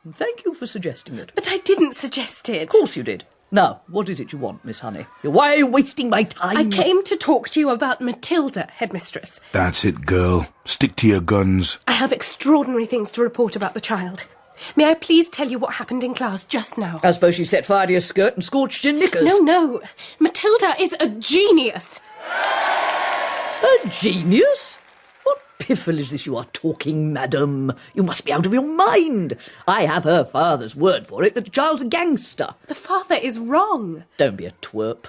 And thank you for suggesting it. But I didn't suggest it. Of course you did. Now, what is it you want, Miss Honey? Why are you wasting my time? I came to talk to you about Matilda, headmistress. That's it, girl. Stick to your guns. I have extraordinary things to report about the child. May I please tell you what happened in class just now? I suppose she set fire to your skirt and scorched your knickers. No. Matilda is a genius. A genius? What piffle is this you are talking, madam? You must be out of your mind. I have her father's word for it that the child's a gangster. The father is wrong. Don't be a twerp.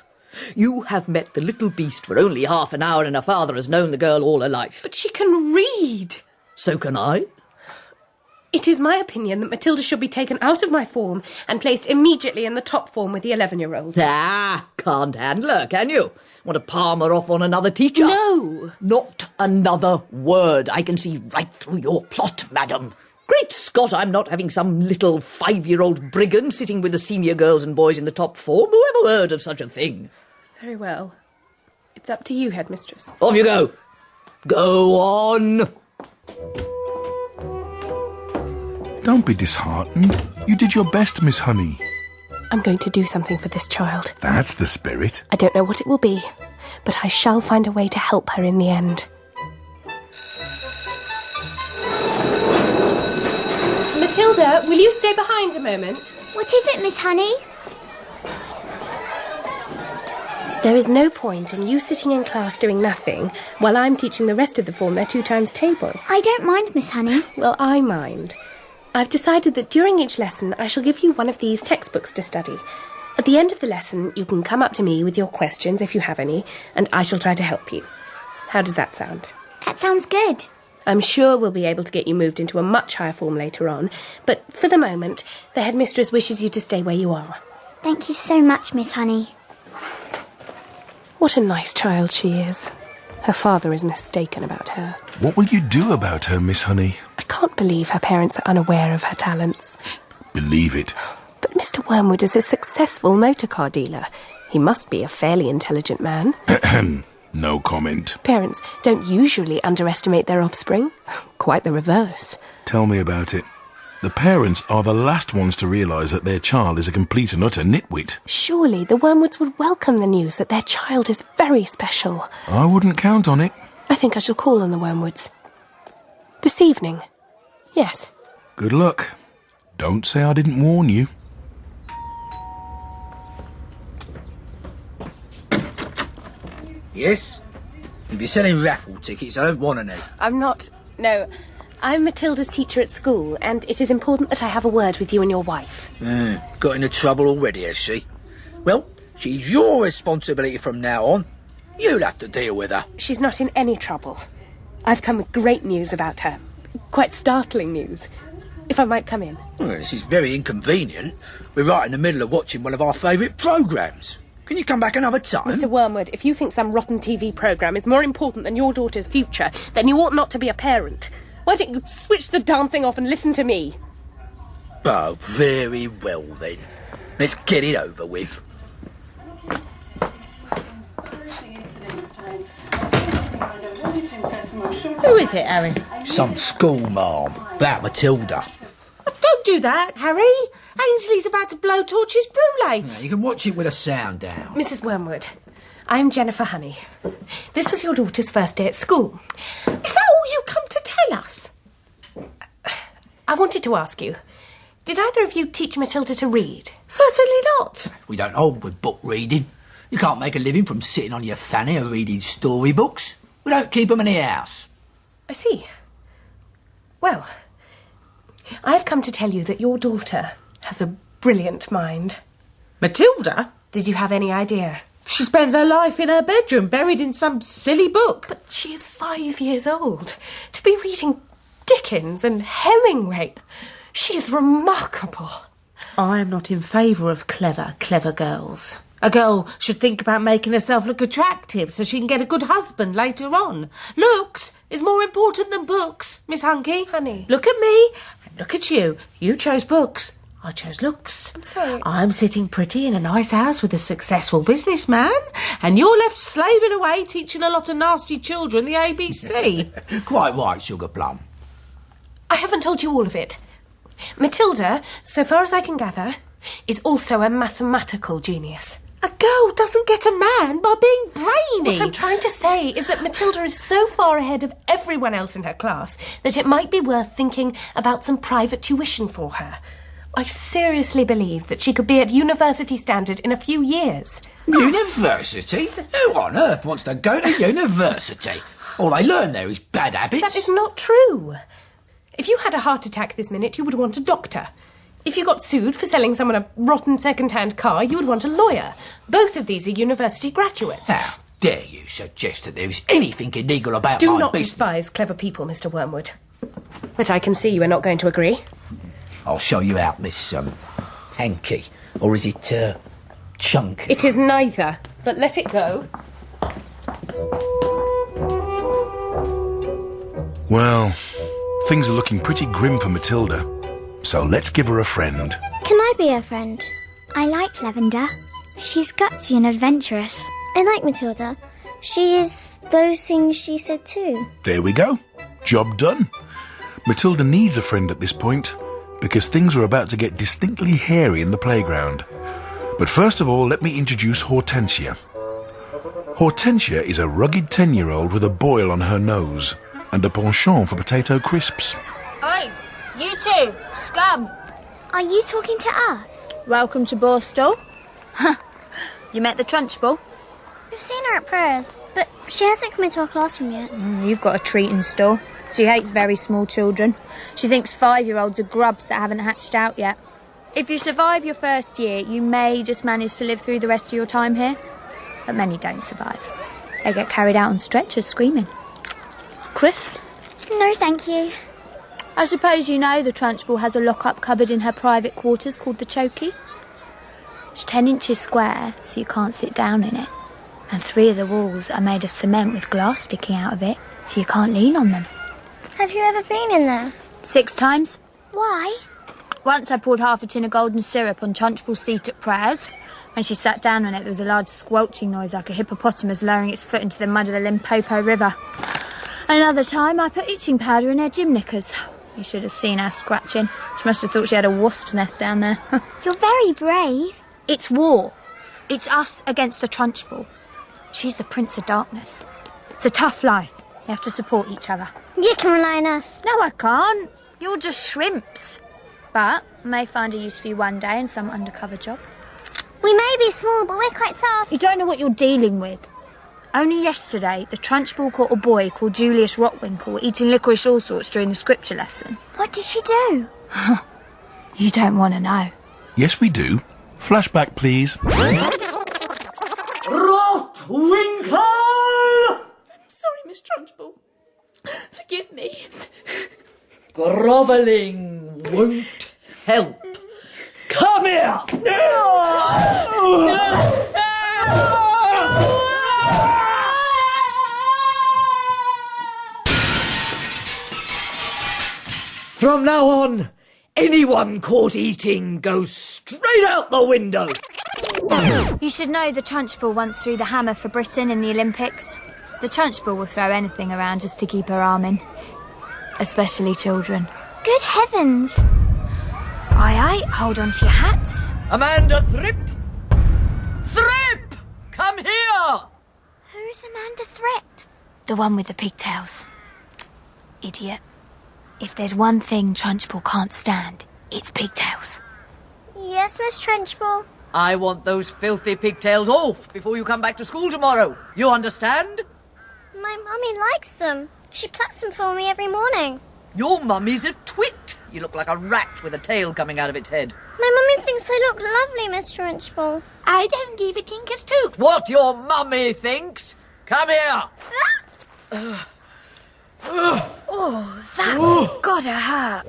You have met the little beast for only half an hour and her father has known the girl all her life. But she can read. So can I. It is my opinion that Matilda should be taken out of my form and placed immediately in the top form with the 11-year-olds. Can't handle her, can you? Want to palm her off on another teacher? No. Not another word. I can see right through your plot, madam. Great Scott, I'm not having some little 5-year-old brigand sitting with the senior girls and boys in the top form. Who ever heard of such a thing? Very well. It's up to you, headmistress. Off you go. Go on. Don't be disheartened. You did your best, Miss Honey. I'm going to do something for this child. That's the spirit. I don't know what it will be, but I shall find a way to help her in the end. Matilda, will you stay behind a moment? What is it, Miss Honey? There is no point in you sitting in class doing nothing while I'm teaching the rest of the form their 2 times table. I don't mind, Miss Honey. Well, I mind. I've decided that during each lesson I shall give you one of these textbooks to study. At the end of the lesson, you can come up to me with your questions if you have any, and I shall try to help you. How does that sound? That sounds good. I'm sure we'll be able to get you moved into a much higher form later on, but for the moment, the headmistress wishes you to stay where you are. Thank you so much, Miss Honey. What a nice child she is. Her father is mistaken about her. What will you do about her, Miss Honey? I can't believe her parents are unaware of her talents. Believe it. But Mr. Wormwood is a successful motor car dealer. He must be a fairly intelligent man. No comment. Parents don't usually underestimate their offspring. Quite the reverse. Tell me about it. The parents are the last ones to realise that their child is a complete and utter nitwit. Surely the Wormwoods would welcome the news that their child is very special. I wouldn't count on it. I think I shall call on the Wormwoods. This evening. Yes. Good luck. Don't say I didn't warn you. Yes? If you're selling raffle tickets, I don't want any. I'm not... No. I'm Matilda's teacher at school, and it is important that I have a word with you and your wife. Got into trouble already, has she? Well, she's your responsibility from now on. You'll have to deal with her. She's not in any trouble. I've come with great news about her. Quite startling news. If I might come in. Well, this is very inconvenient. We're right in the middle of watching one of our favourite programmes. Can you come back another time? Mr. Wormwood, if you think some rotten TV programme is more important than your daughter's future, then you ought not to be a parent. Why don't you switch the darn thing off and listen to me? Oh, very well then. Let's get it over with. Who is it, Harry? Some school marm. About Matilda. Don't do that, Harry. Ainsley's about to blow torches brulee. Yeah, you can watch it with a sound down. Mrs. Wormwood, I'm Jennifer Honey. This was your daughter's first day at school. Is that all you come to tell us? I wanted to ask you, did either of you teach Matilda to read? Certainly not. We don't hold with book reading. You can't make a living from sitting on your fanny and reading storybooks. We don't keep them in the house. I see. Well, I've come to tell you that your daughter has a brilliant mind. Matilda? Did you have any idea? She spends her life in her bedroom, buried in some silly book. But she is 5 years old. To be reading Dickens and Hemingway. She is remarkable. I am not in favour of clever girls. A girl should think about making herself look attractive so she can get a good husband later on. Looks is more important than books, Miss Hunky. Honey. Look at me and look at you. You chose books. I chose looks. I'm sorry. I'm sitting pretty in a nice house with a successful businessman, and you're left slaving away teaching a lot of nasty children the ABC. Quite right, Sugar Plum. I haven't told you all of it. Matilda, so far as I can gather, is also a mathematical genius. A girl doesn't get a man by being brainy. What I'm trying to say is that Matilda is so far ahead of everyone else in her class that it might be worth thinking about some private tuition for her. I seriously believe that she could be at university standard in a few years. University? Who on earth wants to go to university? All they learn there is bad habits. That is not true. If you had a heart attack this minute, you would want a doctor. If you got sued for selling someone a rotten second-hand car, you would want a lawyer. Both of these are university graduates. How dare you suggest that there is anything illegal about Do my not business? despise clever people, Mr. Wormwood. But I can see you are not going to agree. I'll show you out, Miss, Hanky. Or is it, Chunk? It is neither, but let it go. Well, things are looking pretty grim for Matilda. So let's give her a friend. Can I be a friend? I like Lavender. She's gutsy and adventurous. I like Matilda. She is those things she said too. There we go. Job done. Matilda needs a friend at this point, because things are about to get distinctly hairy in the playground. But first of all, let me introduce Hortensia. Hortensia is a rugged 10-year-old with a boil on her nose and a penchant for potato crisps. Oi, you two, scum. Are you talking to us? Welcome to Borstal. You met the Trunchbull? We've seen her at prayers, but she hasn't come into our classroom yet. You've got a treat in store. She hates very small children. She thinks 5-year-olds are grubs that haven't hatched out yet. If you survive your first year, you may just manage to live through the rest of your time here. But many don't survive. They get carried out on stretchers screaming. Criff? No, thank you. I suppose you know the Trunchbull has a lock-up cupboard in her private quarters called the Chokey. It's 10 inches square, so you can't sit down in it. And 3 of the walls are made of cement with glass sticking out of it, so you can't lean on them. Have you ever been in there? 6 times. Why? Once I poured half a tin of golden syrup on Trunchbull's seat at prayers. When she sat down on it, there was a large squelching noise like a hippopotamus lowering its foot into the mud of the Limpopo River. Another time, I put itching powder in her gym knickers. You should have seen her scratching. She must have thought she had a wasp's nest down there. You're very brave. It's war. It's us against the Trunchbull. She's the Prince of Darkness. It's a tough life. You have to support each other. You can rely on us. No, I can't. You're just shrimps. But I may find a use for you one day in some undercover job. We may be small, but we're quite tough. You don't know what you're dealing with. Only yesterday, the Trunchbull caught a boy called Julius Rockwinkle eating licorice all sorts during the scripture lesson. What did she do? You don't want to know. Yes, we do. Flashback, please. Rockwinkle! I'm sorry, Miss Trunchbull. Forgive me. Grovelling won't help. Come here! From now on, anyone caught eating goes straight out the window. You should know the Trunchbull once threw the hammer for Britain in the Olympics. The Trunchbull will throw anything around just to keep her arm in. Especially children. Good heavens. Aye, aye, hold on to your hats. Amanda Thrip! Thrip! Come here! Who's Amanda Thrip? The one with the pigtails. Idiot. If there's one thing Trunchbull can't stand, it's pigtails. Yes, Miss Trunchbull. I want those filthy pigtails off before you come back to school tomorrow. You understand? My mummy likes them. She plats them for me every morning. Your mummy's a twit. You look like a rat with a tail coming out of its head. My mummy thinks I look lovely, Miss Trunchbull. I don't give a tinker's toot. What your mummy thinks? Come here. That's gotta hurt.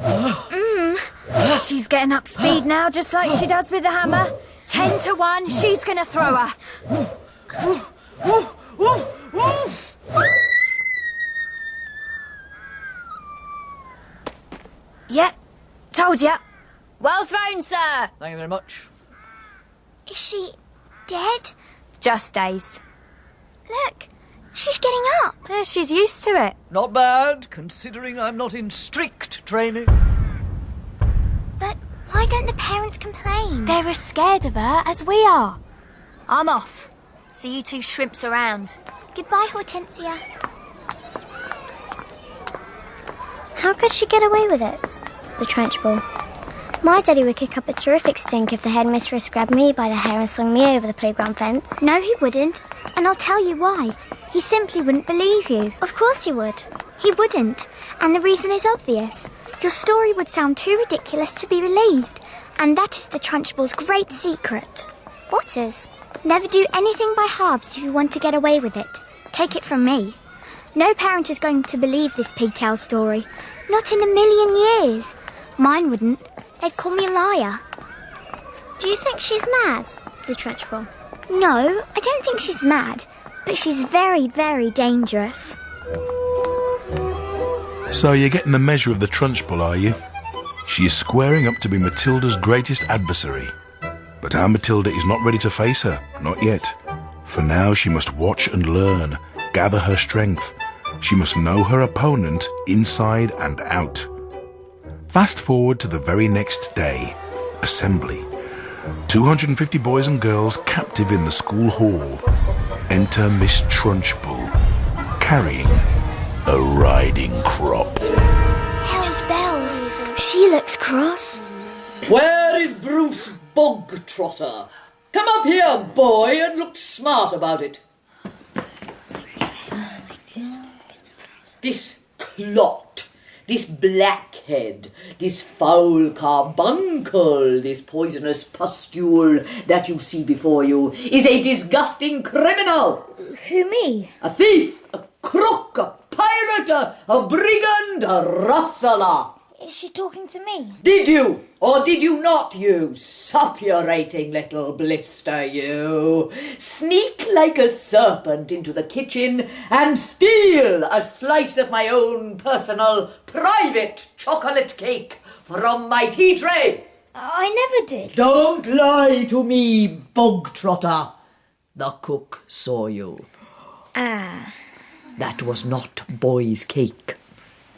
She's getting up speed now, just like she does with the hammer. 10 to 1, she's gonna throw her. Yep, told ya. Well thrown, sir. Thank you very much. Is she dead? Just dazed. Look, she's getting up. Yeah, she's used to it. Not bad, considering I'm not in strict training. But why don't the parents complain? They're as scared of her as we are. I'm off. See you two shrimps around. Goodbye, Hortensia. How could she get away with it? The Trunchbull. My daddy would kick up a terrific stink if the headmistress grabbed me by the hair and slung me over the playground fence. No, he wouldn't. And I'll tell you why. He simply wouldn't believe you. Of course he would. He wouldn't. And the reason is obvious. Your story would sound too ridiculous to be believed. And that is the Trunchbull's great secret. What is? Never do anything by halves if you want to get away with it. Take it from me. No parent is going to believe this pigtail story. Not in a million years. Mine wouldn't. They'd call me a liar. Do you think she's mad, the Trunchbull? No, I don't think she's mad. But she's very, very dangerous. So you're getting the measure of the Trunchbull, are you? She is squaring up to be Matilda's greatest adversary. But our Matilda is not ready to face her, not yet. For now she must watch and learn, gather her strength. She must know her opponent inside and out. Fast forward to the very next day. Assembly. 250 boys and girls captive in the school hall. Enter Miss Trunchbull, carrying a riding crop. Hell's bells. She looks cross. Where is Bruce Bogtrotter? Come up here, boy, and look smart about it. This clot, this blackhead, this foul carbuncle, this poisonous pustule that you see before you is a disgusting criminal. Who, me? A thief, a crook, a pirate, a brigand, a rustler. Is she talking to me? Did you, or did you not, you suppurating little blister, you? Sneak like a serpent into the kitchen and steal a slice of my own personal, private chocolate cake from my tea tray? I never did. Don't lie to me, bog trotter. The cook saw you. Ah. That was not boy's cake.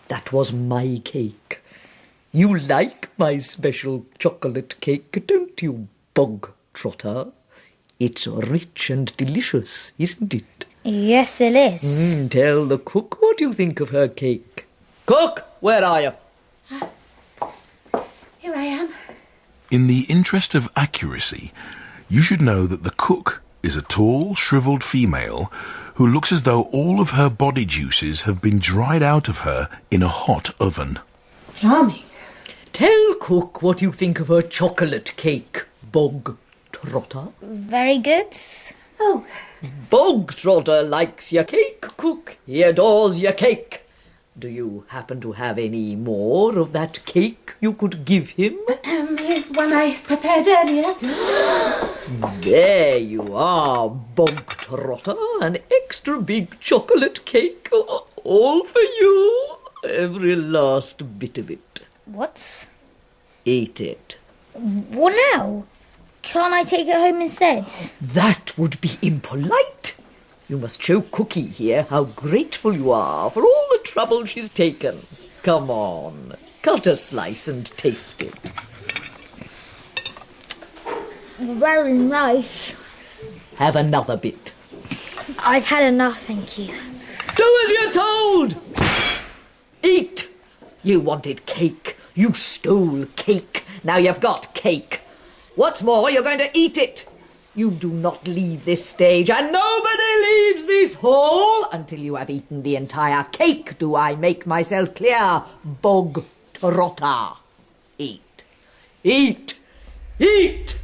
That was my cake. You like my special chocolate cake, don't you, bog trotter? It's rich and delicious, isn't it? Yes, it is. Tell the cook what you think of her cake. Cook, where are you? Here I am. In the interest of accuracy, you should know that the cook is a tall, shriveled female who looks as though all of her body juices have been dried out of her in a hot oven. Charming. Tell cook what you think of her chocolate cake, bog trotter. Very good. Oh, Bog trotter likes your cake, cook. He adores your cake. Do you happen to have any more of that cake you could give him? here's one I prepared earlier. There you are, bog trotter. An extra big chocolate cake, all for you. Every last bit of it. What? Eat it. What now? Can't I take it home instead? That would be impolite. You must show Cookie here how grateful you are for all the trouble she's taken. Come on, cut a slice and taste it. Very nice. Have another bit. I've had enough, thank you. Do as you're told! Eat! You wanted cake. You stole cake. Now you've got cake. What's more, you're going to eat it. You do not leave this stage, and nobody leaves this hall until you have eaten the entire cake. Do I make myself clear, bog trotter? Eat. Eat. Eat!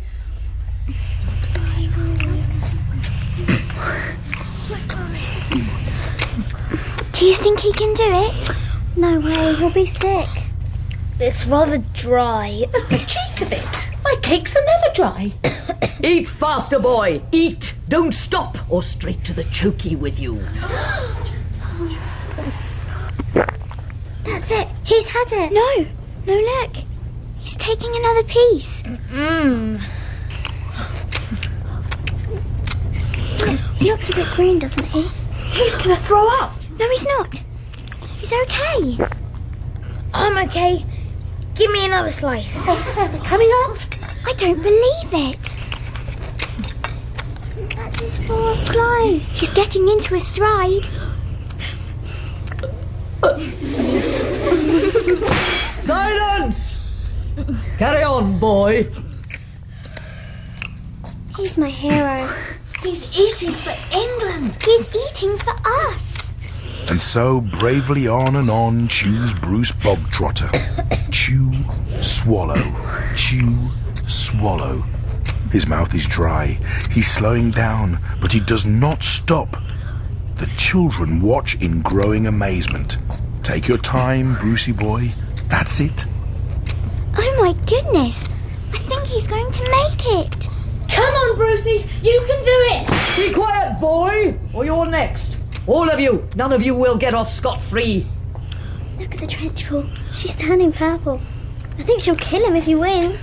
Do you think he can do it? No way, he'll be sick. It's rather dry. The cheek of it. My cakes are never dry. Eat faster, boy. Eat. Don't stop, or straight to the chokey with you. That's it. He's had it. No, look. He's taking another piece. He looks a bit green, doesn't he? He's going to throw up. No, he's not. He's okay. I'm okay. Give me another slice. Coming up. I don't believe it. That's his fourth slice. He's getting into a stride. Silence! Carry on, boy. He's my hero. He's eating for England. He's eating for us. And so bravely on chews Bruce Bogtrotter. Chew, swallow, chew, swallow. His mouth is dry. He's slowing down, but he does not stop. The children watch in growing amazement. Take your time, Brucey boy. That's it. Oh my goodness. I think he's going to make it. Come on, Brucey. You can do it. Be quiet, boy, or you're next. All of you. None of you will get off scot-free. Look at the Trunchbull. She's turning purple. I think she'll kill him if he wins.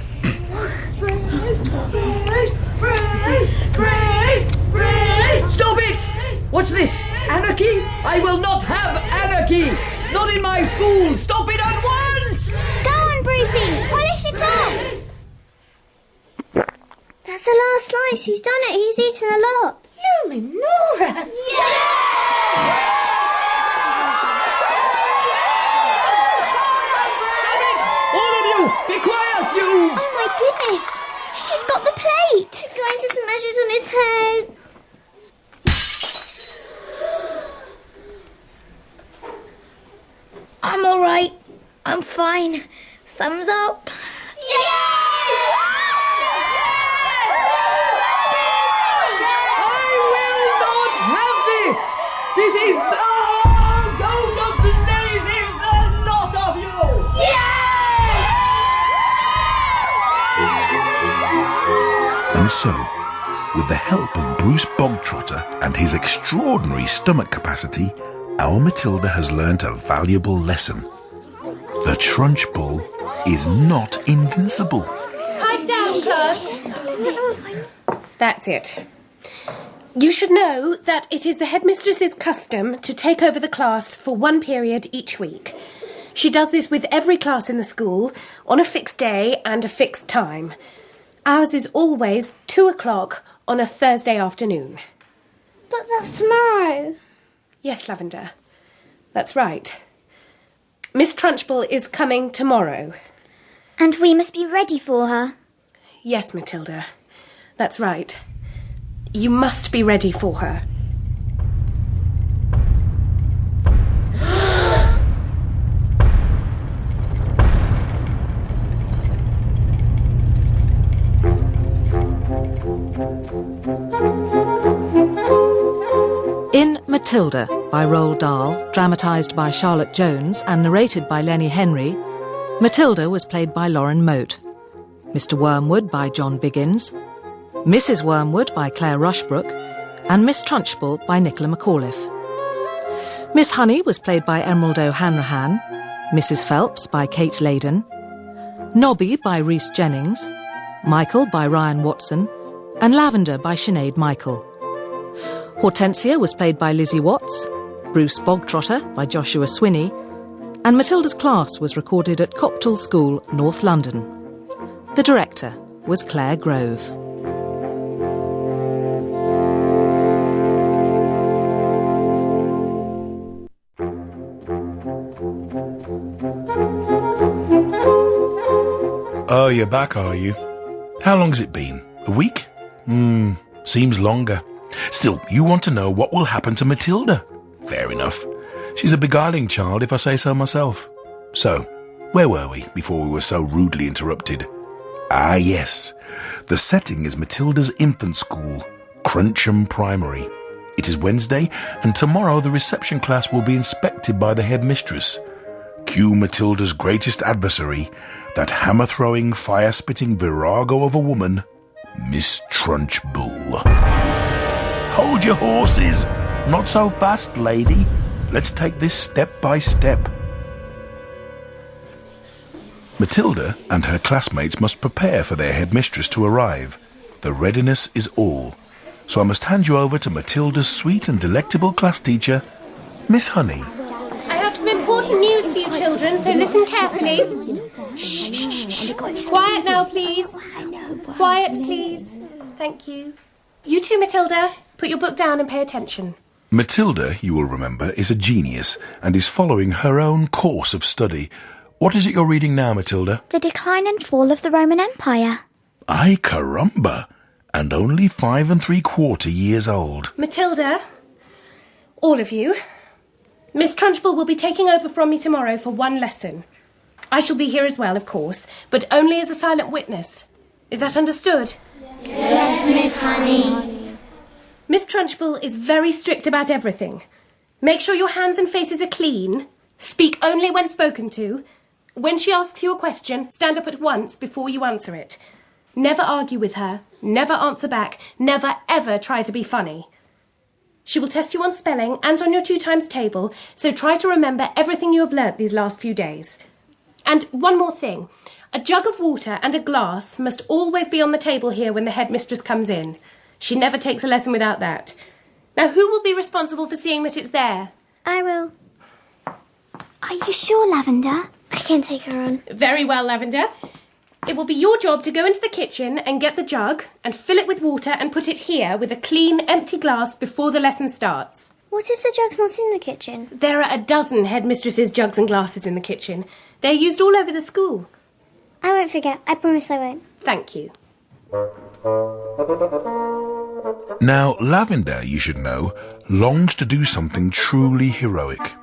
Stop it! What's this? Anarchy? I will not have anarchy! Not in my school! Stop it at once! Go on, Brucey. Polish it off. That's the last slice. He's done it. He's eaten a lot. Luminora. All of you! Be quiet, you! Oh my goodness. She's got the plate. She's going to smash it on his head. I'm all right. I'm fine. Thumbs up. This is... Oh, go to blazes, the lot of you! Yeah! And so, with the help of Bruce Bogtrotter and his extraordinary stomach capacity, our Matilda has learnt a valuable lesson. The Trunchbull is not invincible. Pipe down, class. That's it. You should know that it is the headmistress's custom to take over the class for one period each week. She does this with every class in the school, on a fixed day and a fixed time. Ours is always 2:00 on a Thursday afternoon. But that's tomorrow. Yes, Lavender. That's right. Miss Trunchbull is coming tomorrow. And we must be ready for her. Yes, Matilda. That's right. You must be ready for her. In Matilda by Roald Dahl, dramatised by Charlotte Jones and narrated by Lenny Henry, Matilda was played by Lauren Moat, Mr. Wormwood by John Biggins, Mrs. Wormwood by Claire Rushbrook, and Miss Trunchbull by Nicola McAuliffe. Miss Honey was played by Emerald O'Hanrahan, Mrs. Phelps by Kate Layden, Nobby by Rhys Jennings, Michael by Ryan Watson, and Lavender by Sinead Michael. Hortensia was played by Lizzie Watts, Bruce Bogtrotter by Joshua Swinney, and Matilda's class was recorded at Coptal School, North London. The director was Claire Grove. Oh, you're back, are you? How long's it been? A week? Seems longer. Still, you want to know what will happen to Matilda? Fair enough. She's a beguiling child, if I say so myself. So, where were we before we were so rudely interrupted? Ah, yes. The setting is Matilda's infant school, Trunchbull Primary. It is Wednesday, and tomorrow the reception class will be inspected by the headmistress. Cue Matilda's greatest adversary, that hammer-throwing, fire-spitting virago of a woman, Miss Trunchbull. Hold your horses! Not so fast, lady. Let's take this step by step. Matilda and her classmates must prepare for their headmistress to arrive. The readiness is all. So I must hand you over to Matilda's sweet and delectable class teacher, Miss Honey. I have some important news for you children, so listen carefully. Shh. Quiet now, please. Quiet, please. Thank you. You too, Matilda. Put your book down and pay attention. Matilda, you will remember, is a genius and is following her own course of study. What is it you're reading now, Matilda? The Decline and Fall of the Roman Empire. Ay, caramba! And only 5 3/4 years old. Matilda, all of you, Miss Trunchbull will be taking over from me tomorrow for one lesson. I shall be here as well, of course, but only as a silent witness. Is that understood? Yes, Miss Honey. Miss Trunchbull is very strict about everything. Make sure your hands and faces are clean. Speak only when spoken to. When she asks you a question, stand up at once before you answer it. Never argue with her. Never answer back. Never, ever try to be funny. She will test you on spelling and on your 2 times table, so try to remember everything you have learnt these last few days. And one more thing. A jug of water and a glass must always be on the table here when the headmistress comes in. She never takes a lesson without that. Now, who will be responsible for seeing that it's there? I will. Are you sure, Lavender? I can take her on. Very well, Lavender. It will be your job to go into the kitchen and get the jug and fill it with water and put it here with a clean, empty glass before the lesson starts. What if the jug's not in the kitchen? There are a dozen headmistresses' jugs and glasses in the kitchen. They're used all over the school. I won't forget. I promise I won't. Thank you. Now, Lavender, you should know, longs to do something truly heroic.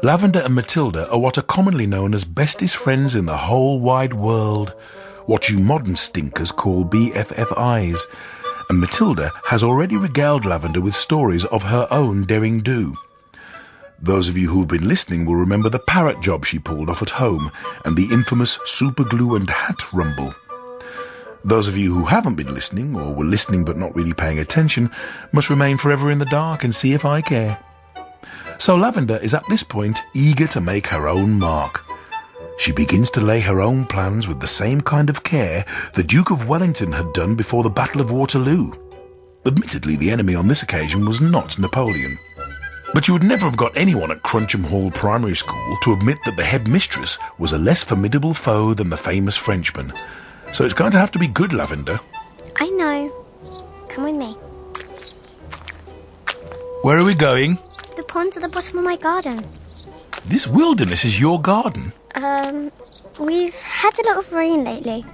Lavender and Matilda are what are commonly known as bestest friends in the whole wide world, what you modern stinkers call BFFIs, and Matilda has already regaled Lavender with stories of her own derring-do. Those of you who've been listening will remember the parrot job she pulled off at home and the infamous superglue and hat rumble. Those of you who haven't been listening, or were listening but not really paying attention, must remain forever in the dark and see if I care. So Lavender is at this point eager to make her own mark. She begins to lay her own plans with the same kind of care the Duke of Wellington had done before the Battle of Waterloo. Admittedly, the enemy on this occasion was not Napoleon. But you would never have got anyone at Trunchbull Primary School to admit that the headmistress was a less formidable foe than the famous Frenchman. So it's going to have to be good, Lavender. I know. Come with me. Where are we going? The pond's at the bottom of my garden. This wilderness is your garden? We've had a lot of rain lately.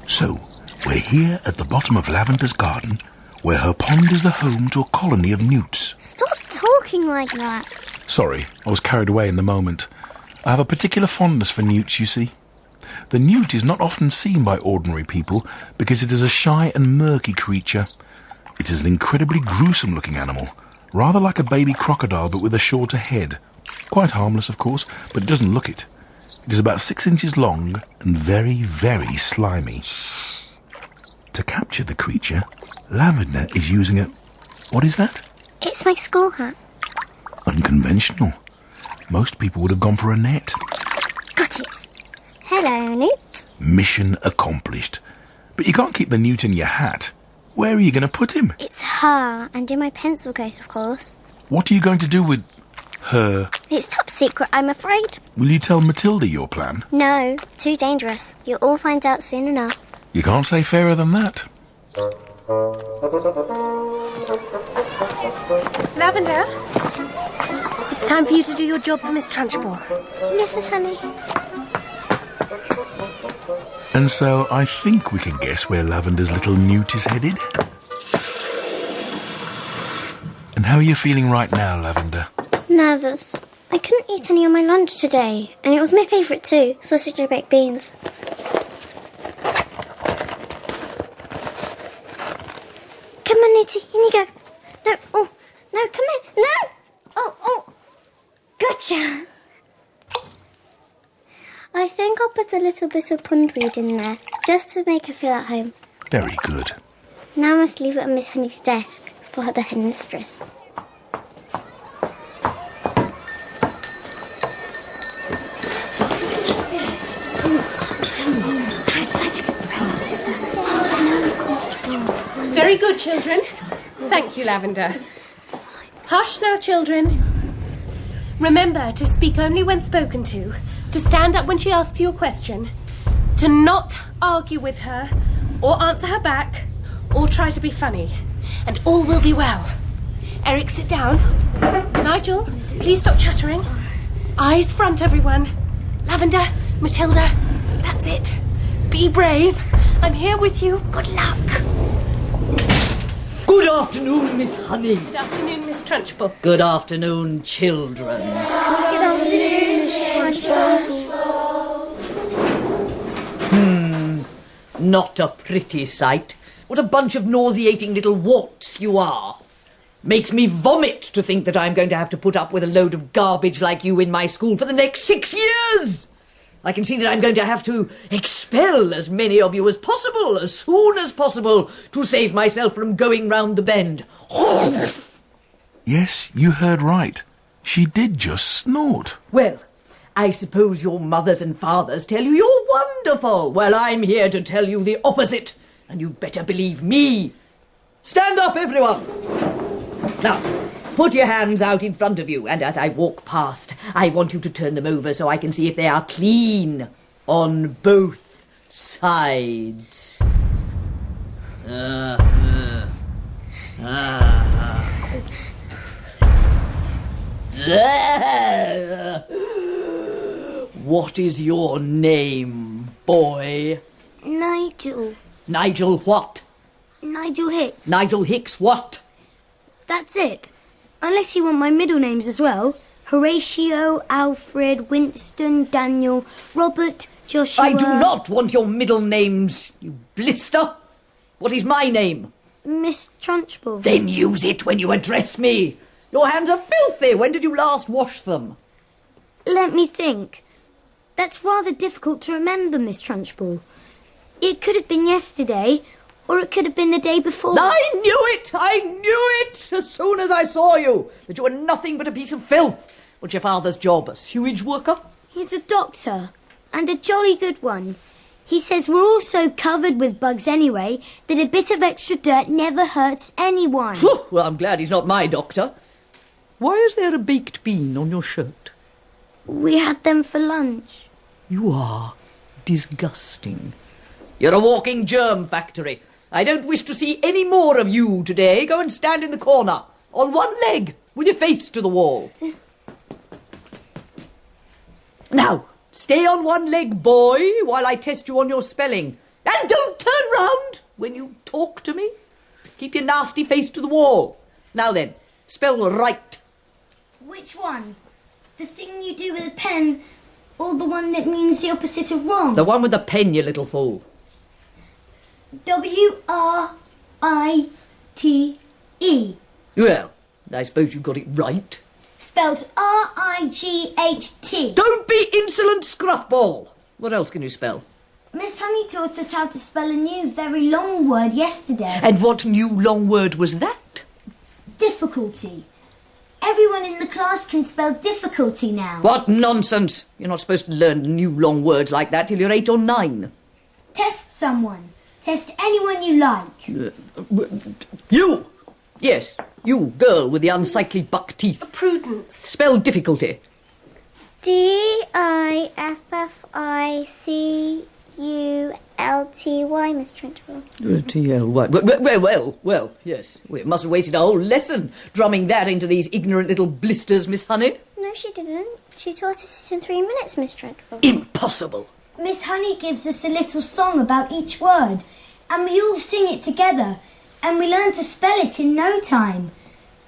So, we're here at the bottom of Lavender's garden, where her pond is the home to a colony of newts. Stop talking like that. Sorry, I was carried away in the moment. I have a particular fondness for newts, you see. The newt is not often seen by ordinary people because it is a shy and murky creature. It is an incredibly gruesome-looking animal, rather like a baby crocodile but with a shorter head. Quite harmless, of course, but it doesn't look it. It is about 6 inches long and very, very slimy. To capture the creature, Lavender is using a... What is that? It's my school hat. Unconventional. Most people would have gone for a net. Got it. Hello, Newt. Mission accomplished. But you can't keep the newt in your hat. Where are you going to put him? It's her, and in my pencil case, of course. What are you going to do with her? It's top secret, I'm afraid. Will you tell Matilda your plan? No, too dangerous. You'll all find out soon enough. You can't say fairer than that. Lavender, it's time for you to do your job for Miss Trunchbull. Yes, Miss Honey. And so I think we can guess where Lavender's little newt is headed. And how are you feeling right now, Lavender? Nervous. I couldn't eat any of my lunch today, and it was my favourite too, sausage and baked beans. Come on, Newty, in you go. No, oh, no, come in, no! Oh, gotcha! I think I'll put a little bit of pondweed in there, just to make her feel at home. Very good. Now I must leave it on Miss Honey's desk for the headmistress. Very good, children. Thank you, Lavender. Hush now, children. Remember to speak only when spoken to stand up when she asks you a question, to not argue with her, or answer her back, or try to be funny, and all will be well. Eric, sit down. Nigel, please stop chattering. Eyes front, everyone. Lavender, Matilda, that's it. Be brave. I'm here with you. Good luck. Good afternoon, Miss Honey. Good afternoon, Miss Trunchbull. Good afternoon, children. Good afternoon, Miss Trunchbull. Not a pretty sight. What a bunch of nauseating little warts you are. Makes me vomit to think that I'm going to have to put up with a load of garbage like you in my school for the next 6 years. I can see that I'm going to have to expel as many of you as possible, as soon as possible, to save myself from going round the bend. Yes, you heard right. She did just snort. Well, I suppose your mothers and fathers tell you you're wonderful. Well, I'm here to tell you the opposite, and you'd better believe me. Stand up, everyone. Now, put your hands out in front of you, and as I walk past, I want you to turn them over so I can see if they are clean on both sides. What is your name, boy? Nigel. Nigel what? Nigel Hicks. Nigel Hicks what? That's it. Unless you want my middle names as well. Horatio, Alfred, Winston, Daniel, Robert, Joshua... I do not want your middle names, you blister. What is my name? Miss Trunchbull. Then use it when you address me. Your hands are filthy. When did you last wash them? Let me think. That's rather difficult to remember, Miss Trunchbull. It could have been yesterday, or it could have been the day before. I knew it! I knew it! As soon as I saw you, that you were nothing but a piece of filth. What's your father's job, a sewage worker? He's a doctor, and a jolly good one. He says we're all so covered with bugs anyway that a bit of extra dirt never hurts anyone. Whew, well, I'm glad he's not my doctor. Why is there a baked bean on your shirt? We had them for lunch. You are disgusting. You're a walking germ factory. I don't wish to see any more of you today. Go and stand in the corner, on one leg, with your face to the wall. Now, stay on one leg, boy, while I test you on your spelling. And don't turn round when you talk to me. Keep your nasty face to the wall. Now then, spell right. Which one? The thing you do with a pen, or the one that means the opposite of wrong? The one with the pen, you little fool. W-R-I-T-E. Well, I suppose you got it right. Spelled R-I-G-H-T. Don't be insolent, scruffball. What else can you spell? Miss Honey taught us how to spell a new, very long word yesterday. And what new long word was that? Difficulty. Everyone in the class can spell difficulty now. What nonsense. You're not supposed to learn new long words like that till you're 8 or 9. Test someone. Test anyone you like. You! Yes, you, girl with the unsightly buck teeth. Prudence. Spell difficulty. D-I-F-F-I-C-U-L-T-Y, Miss Trunchbull. T-L-Y. Well, yes. We must have wasted a whole lesson drumming that into these ignorant little blisters, Miss Honey. No, she didn't. She taught us in 3 minutes, Miss Trunchbull. Impossible. Miss Honey gives us a little song about each word, and we all sing it together, and we learn to spell it in no time.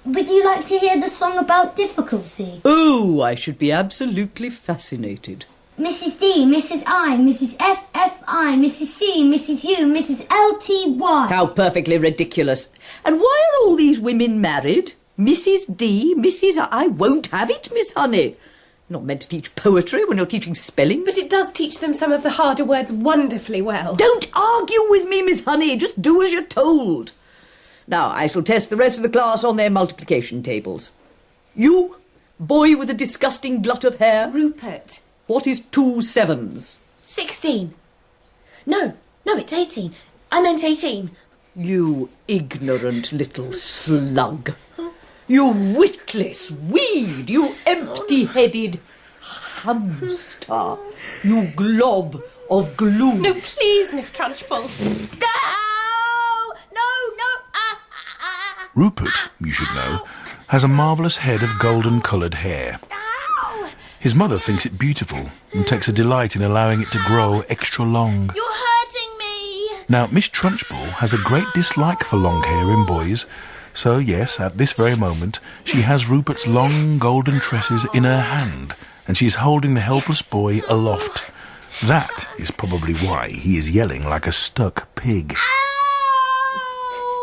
Would you like to hear the song about difficulty? Oh, I should be absolutely fascinated. Mrs. D, Mrs. I, Mrs. F, F-I, Mrs. C, Mrs. U, Mrs. L-T-Y. How perfectly ridiculous. And why are all these women married? Mrs. D, Mrs. I won't have it, Miss Honey. You're not meant to teach poetry when you're teaching spelling. But it does teach them some of the harder words wonderfully well. Don't argue with me, Miss Honey. Just do as you're told. Now, I shall test the rest of the class on their multiplication tables. You, boy with a disgusting glut of hair. Rupert. What is 2 7s? 16. No, it's 18. I meant 18. You ignorant little slug. You witless weed. You empty-headed hamster. You glob of glue. No, please, Miss Trunchbull. Rupert, you should know, has a marvellous head of golden-coloured hair. His mother thinks it beautiful and takes a delight in allowing it to grow extra long. You're hurting me. Now, Miss Trunchbull has a great dislike for long hair in boys, so yes, at this very moment, she has Rupert's long golden tresses in her hand, and she is holding the helpless boy aloft. That is probably why he is yelling like a stuck pig.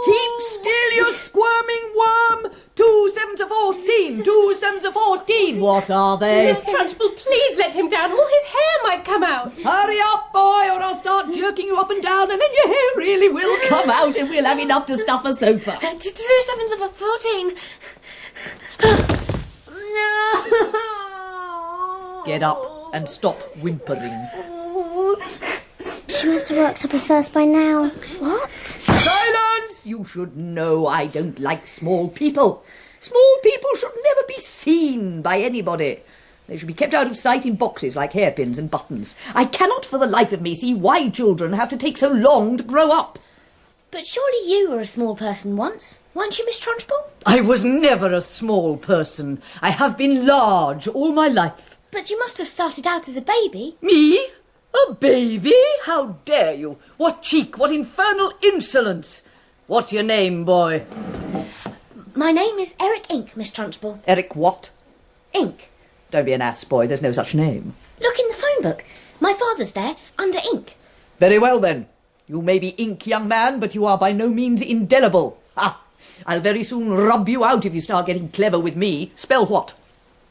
Keep still, you squirming worm! 2 7s are 14. 2 7s are 14. What are they? Miss Trunchbull, please let him down. All his hair might come out. Hurry up, boy, or I'll start jerking you up and down, and then your hair really will come out, and we'll have enough to stuff a sofa. 2 7s are 14. No. Get up and stop whimpering. She must have worked up a thirst by now. What? Silence! You should know I don't like small people. Small people should never be seen by anybody. They should be kept out of sight in boxes like hairpins and buttons. I cannot for the life of me see why children have to take so long to grow up. But surely you were a small person once, weren't you, Miss Trunchbull? I was never a small person. I have been large all my life. But you must have started out as a baby. Me? A baby? How dare you? What cheek, what infernal insolence! What's your name, boy? My name is Eric Ink, Miss Trunchbull. Eric what? Ink. Don't be an ass, boy. There's no such name. Look in the phone book. My father's there, under Ink. Very well, then. You may be ink, young man, but you are by no means indelible. Ah, I'll very soon rub you out if you start getting clever with me. Spell what?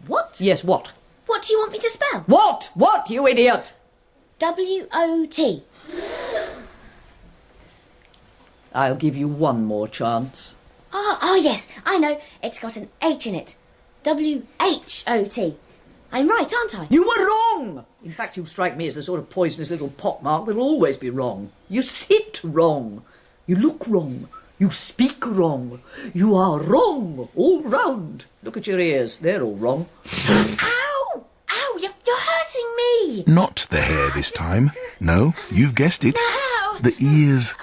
What? Yes, what? What do you want me to spell? What? What, you idiot? W-O-T. I'll give you one more chance. Oh, yes, I know. It's got an H in it. W-H-O-T. I'm right, aren't I? You were wrong! In fact, you strike me as the sort of poisonous little pockmark that'll always be wrong. You sit wrong. You look wrong. You speak wrong. You are wrong all round. Look at your ears. They're all wrong. Ow! Ow, you're hurting me! Not the hair this time. No, you've guessed it. Ow! The ears.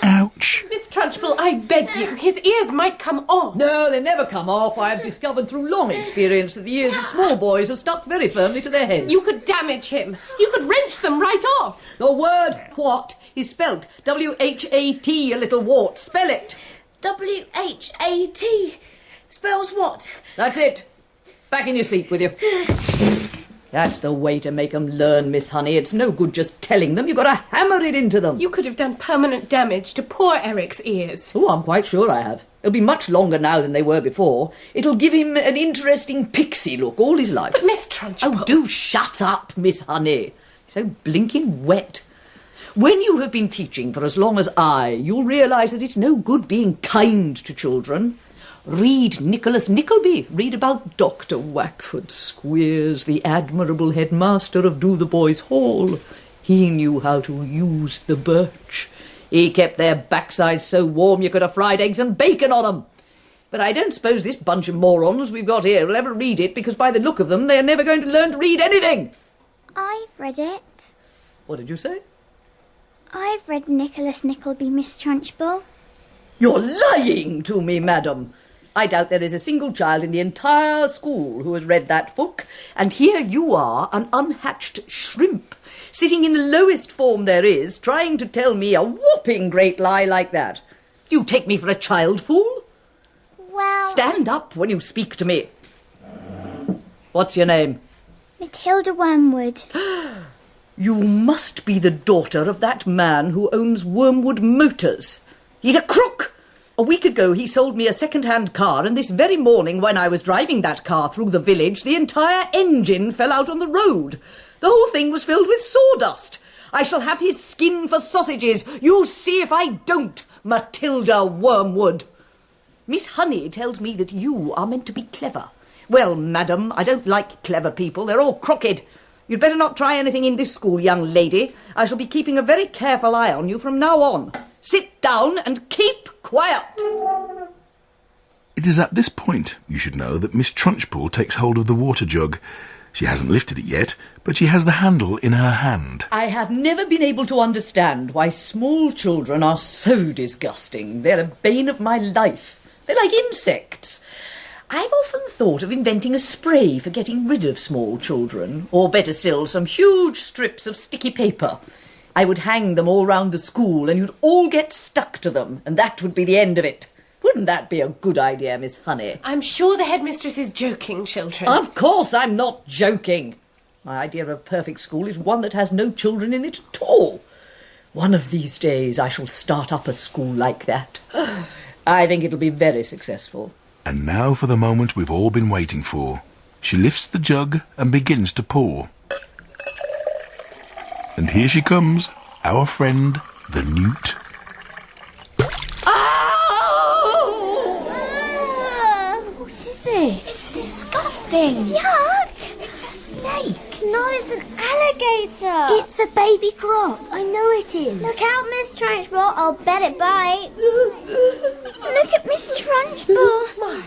Ouch. Miss Trunchbull, I beg you, his ears might come off. No, they never come off. I have discovered through long experience that the ears of small boys are stuck very firmly to their heads. You could damage him. You could wrench them right off. The word what is spelt W-H-A-T, you little wart. Spell it. W-H-A-T. Spells what? That's it. Back in your seat with you. That's the way to make 'em learn, Miss Honey. It's no good just telling them. You've got to hammer it into them. You could have done permanent damage to poor Eric's ears. Oh, I'm quite sure I have. They'll be much longer now than they were before. It'll give him an interesting pixie look all his life. But Miss Trunchbull... Oh, do shut up, Miss Honey. So blinking wet. When you have been teaching for as long as I, you'll realise that it's no good being kind to children. Read Nicholas Nickleby. Read about Dr. Wackford Squeers, the admirable headmaster of Do the Boys' Hall. He knew how to use the birch. He kept their backsides so warm you could have fried eggs and bacon on them. But I don't suppose this bunch of morons we've got here will ever read it, because by the look of them, they're never going to learn to read anything. I've read it. What did you say? I've read Nicholas Nickleby, Miss Trunchbull. You're lying to me, madam. I doubt there is a single child in the entire school who has read that book, and here you are, an unhatched shrimp, sitting in the lowest form there is, trying to tell me a whopping great lie like that. Do you take me for a child fool? Well... Stand up when you speak to me. What's your name? Matilda Wormwood. You must be the daughter of that man who owns Wormwood Motors. He's a crook! A week ago he sold me a second-hand car, and this very morning when I was driving that car through the village, the entire engine fell out on the road. The whole thing was filled with sawdust. I shall have his skin for sausages. You see if I don't, Matilda Wormwood. Miss Honey tells me that you are meant to be clever. Well, madam, I don't like clever people. They're all crooked. You'd better not try anything in this school, young lady. I shall be keeping a very careful eye on you from now on. Sit down and keep quiet. It is at this point, you should know, that Miss Trunchbull takes hold of the water jug. She hasn't lifted it yet, but she has the handle in her hand. I have never been able to understand why small children are so disgusting. They're a bane of my life. They're like insects. I've often thought of inventing a spray for getting rid of small children, or better still, some huge strips of sticky paper. I would hang them all round the school, and you'd all get stuck to them, and that would be the end of it. Wouldn't that be a good idea, Miss Honey? I'm sure the headmistress is joking, children. Of course I'm not joking. My idea of a perfect school is one that has no children in it at all. One of these days I shall start up a school like that. I think it'll be very successful. And now for the moment we've all been waiting for. She lifts the jug and begins to pour. And here she comes, our friend, the newt. What is it? It's disgusting. Yuck! It's a snake. No, it's an alligator. It's a baby croc. I know it is. Look out, Miss Trunchbull. I'll bet it bites. Look at Miss Trunchbull. My,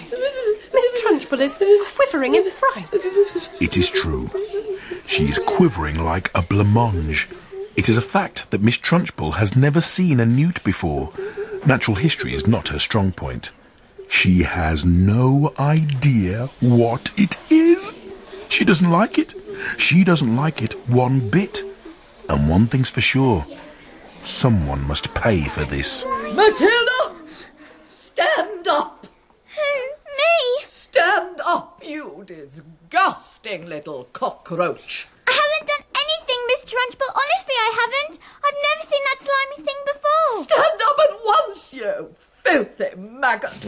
Miss Trunchbull is quivering in fright. It is true. She is quivering like a blancmange. It is a fact that Miss Trunchbull has never seen a newt before. Natural history is not her strong point. She has no idea what it is. She doesn't like it. She doesn't like it one bit. And one thing's for sure. Someone must pay for this. Matilda! Stand up! Who? Me? Stand up, you disgusting little cockroach. I haven't done anything, Miss Trunchbull. Honestly, I haven't. I've never seen that slimy thing before. Stand up at once, you filthy maggot.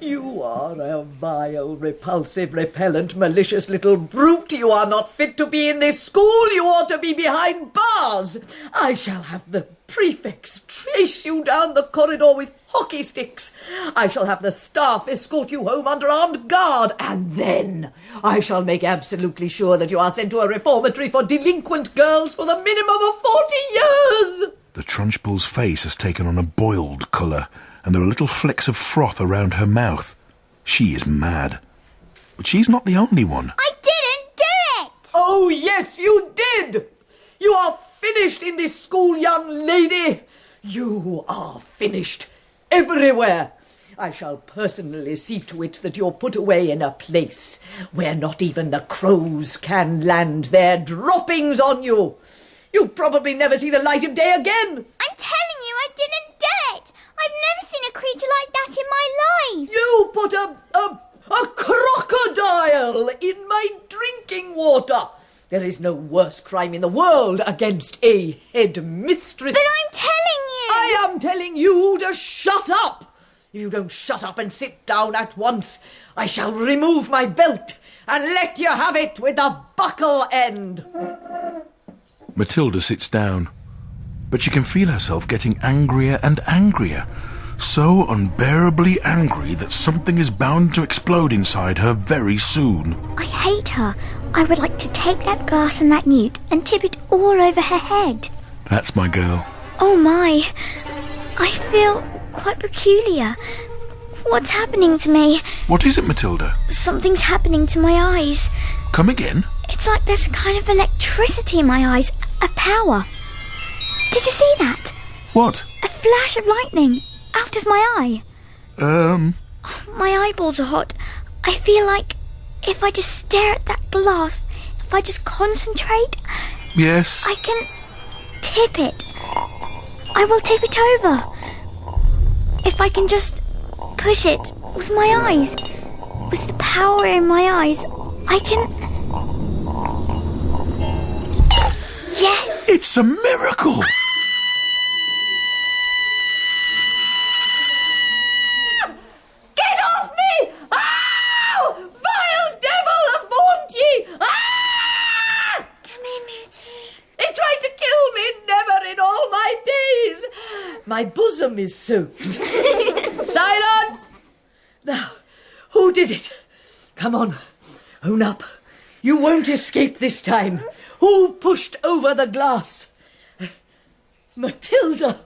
You are a vile, repulsive, repellent, malicious little brute. You are not fit to be in this school. You ought to be behind bars. I shall have the prefects chase you down the corridor with hockey sticks. I shall have the staff escort you home under armed guard. And then I shall make absolutely sure that you are sent to a reformatory for delinquent girls for the minimum of 40 years. The Trunchbull's face has taken on a boiled colour, and there are little flecks of froth around her mouth. She is mad. But she's not the only one. I didn't do it! Oh, yes, you did! You are finished in this school, young lady. You are finished everywhere. I shall personally see to it that you're put away in a place where not even the crows can land their droppings on you. You'll probably never see the light of day again. I'm telling you, I didn't do it! I've never seen a creature like that in my life! You put a crocodile in my drinking water. There is no worse crime in the world against a headmistress. But I'm telling you! I am telling you to shut up. If you don't shut up and sit down at once, I shall remove my belt and let you have it with the buckle end. Matilda sits down, but she can feel herself getting angrier and angrier, so unbearably angry that something is bound to explode inside her very soon. I hate her. I would like to take that glass and that newt and tip it all over her head. That's my girl. Oh my, I feel quite peculiar. What's happening to me? What is it, Matilda? Something's happening to my eyes. Come again? It's like there's a kind of electricity in my eyes, a power. Did you see that? What? A flash of lightning out of my eye. My eyeballs are hot. I feel like if I just stare at that glass, if I just concentrate... Yes? I can tip it. I will tip it over. If I can just push it with my eyes, with the power in my eyes, I can... Yes! It's a miracle! Get off me! Ow! Vile devil, avaunt ye! Ah! Come here, Mooty. They tried to kill me, never in all my days. My bosom is soaked. Silence! Now, who did it? Come on, own up. You won't escape this time. Who pushed over the glass? Matilda,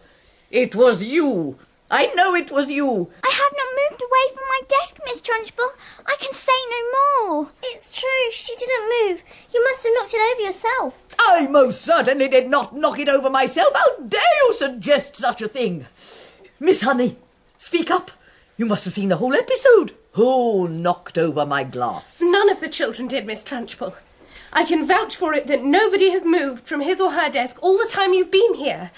it was you. I know it was you. I have not moved away from my desk, Miss Trunchbull. I can say no more. It's true, she didn't move. You must have knocked it over yourself. I most certainly did not knock it over myself. How dare you suggest such a thing? Miss Honey, speak up. You must have seen the whole episode. Who knocked over my glass? None of the children did, Miss Trunchbull. I can vouch for it that nobody has moved from his or her desk all the time you've been here.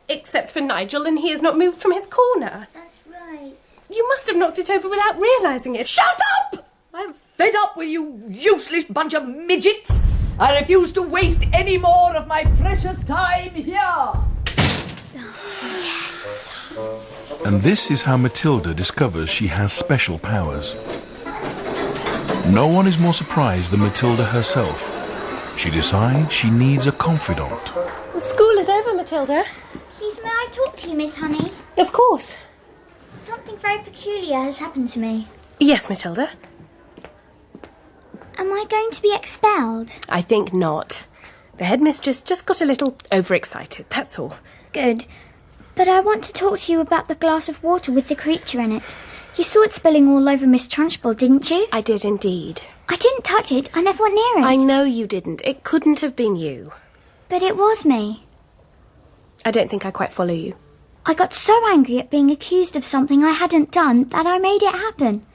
Except for Nigel, and he has not moved from his corner. That's right. You must have knocked it over without realising it. Shut up! I'm fed up with you useless bunch of midgets. I refuse to waste any more of my precious time here. Yes. And this is how Matilda discovers she has special powers. No one is more surprised than Matilda herself. She decides she needs a confidant. Well, school is over, Matilda. Please, may I talk to you, Miss Honey? Of course. Something very peculiar has happened to me. Yes, Matilda. Am I going to be expelled? I think not. The headmistress just got a little overexcited, that's all. Good. But I want to talk to you about the glass of water with the creature in it. You saw it spilling all over Miss Trunchbull, didn't you? I did indeed. I didn't touch it. I never went near it. I know you didn't. It couldn't have been you. But it was me. I don't think I quite follow you. I got so angry at being accused of something I hadn't done that I made it happen.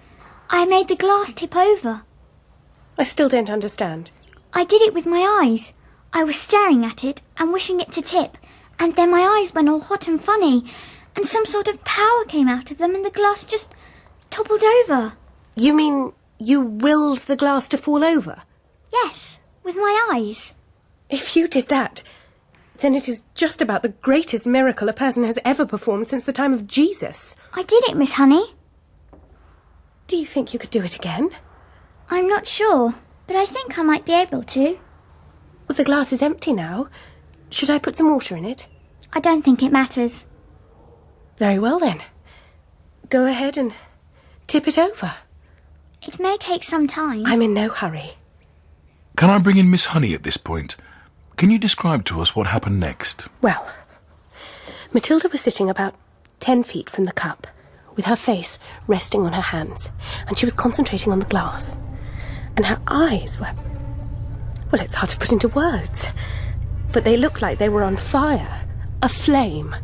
I made the glass tip over. I still don't understand. I did it with my eyes. I was staring at it and wishing it to tip, and then my eyes went all hot and funny, and some sort of power came out of them and the glass just toppled over. You mean you willed the glass to fall over? Yes, with my eyes. If you did that, then it is just about the greatest miracle a person has ever performed since the time of Jesus. I did it, Miss Honey. Do you think you could do it again? I'm not sure, but I think I might be able to. Well, the glass is empty now. Should I put some water in it? I don't think it matters. Very well, then. Go ahead and tip it over. It may take some time. I'm in no hurry. Can I bring in Miss Honey at this point? Can you describe to us what happened next? Well, Matilda was sitting about 10 feet from the cup, with her face resting on her hands, and she was concentrating on the glass. And her eyes were... well, it's hard to put into words, but they looked like they were on fire, aflame.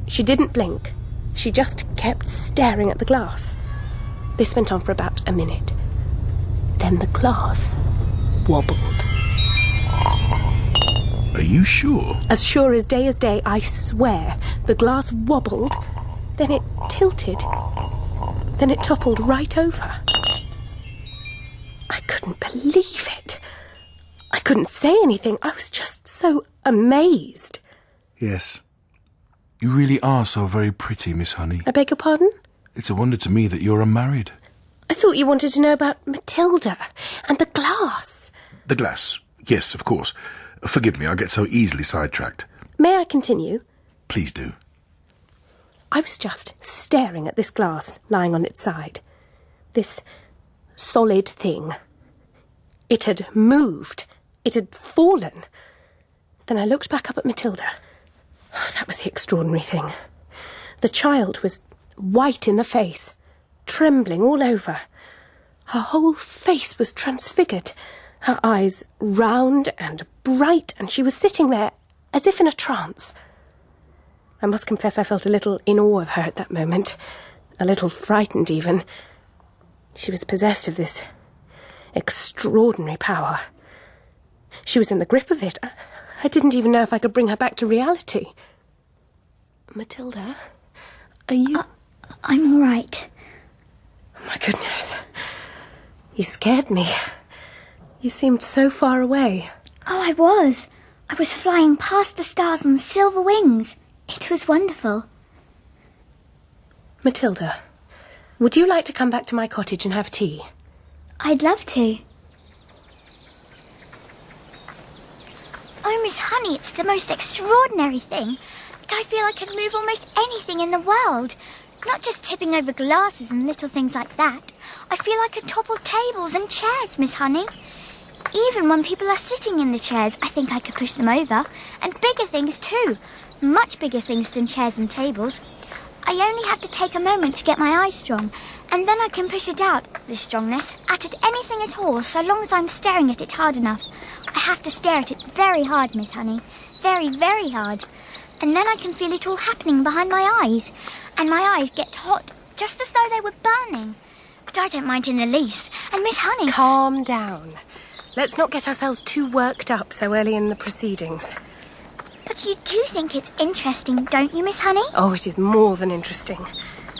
She didn't blink. She just kept staring at the glass. This went on for about a minute. Then the glass wobbled. Are you sure? As sure as day, I swear. The glass wobbled, then it tilted, then it toppled right over. I couldn't believe it. I couldn't say anything. I was just so amazed. Yes. You really are so very pretty, Miss Honey. I beg your pardon? It's a wonder to me that you're unmarried. I thought you wanted to know about Matilda and the glass. The glass. Yes, of course. Forgive me, I get so easily sidetracked. May I continue? Please do. I was just staring at this glass lying on its side. This solid thing. It had moved. It had fallen. Then I looked back up at Matilda. Oh, that was the extraordinary thing. The child was white in the face, trembling all over. Her whole face was transfigured, her eyes round and bright, and she was sitting there as if in a trance. I must confess I felt a little in awe of her at that moment, a little frightened even. She was possessed of this extraordinary power. She was in the grip of it. I didn't even know if I could bring her back to reality. Matilda, are you... I'm all right. Oh, my goodness. You scared me. You seemed so far away. Oh, I was. I was flying past the stars on silver wings. It was wonderful. Matilda, would you like to come back to my cottage and have tea? I'd love to. Oh, Miss Honey, it's the most extraordinary thing. But I feel I could move almost anything in the world. Not just tipping over glasses and little things like that. I feel I could topple tables and chairs, Miss Honey. Even when people are sitting in the chairs, I think I could push them over. And bigger things too. Much bigger things than chairs and tables. I only have to take a moment to get my eyes strong. And then I can push it out, this strongness, at anything at all, so long as I'm staring at it hard enough. I have to stare at it very hard, Miss Honey. Very, very hard. And then I can feel it all happening behind my eyes. And my eyes get hot, just as though they were burning. But I don't mind in the least. And Miss Honey... Calm down. Let's not get ourselves too worked up so early in the proceedings. But you do think it's interesting, don't you, Miss Honey? Oh, it is more than interesting.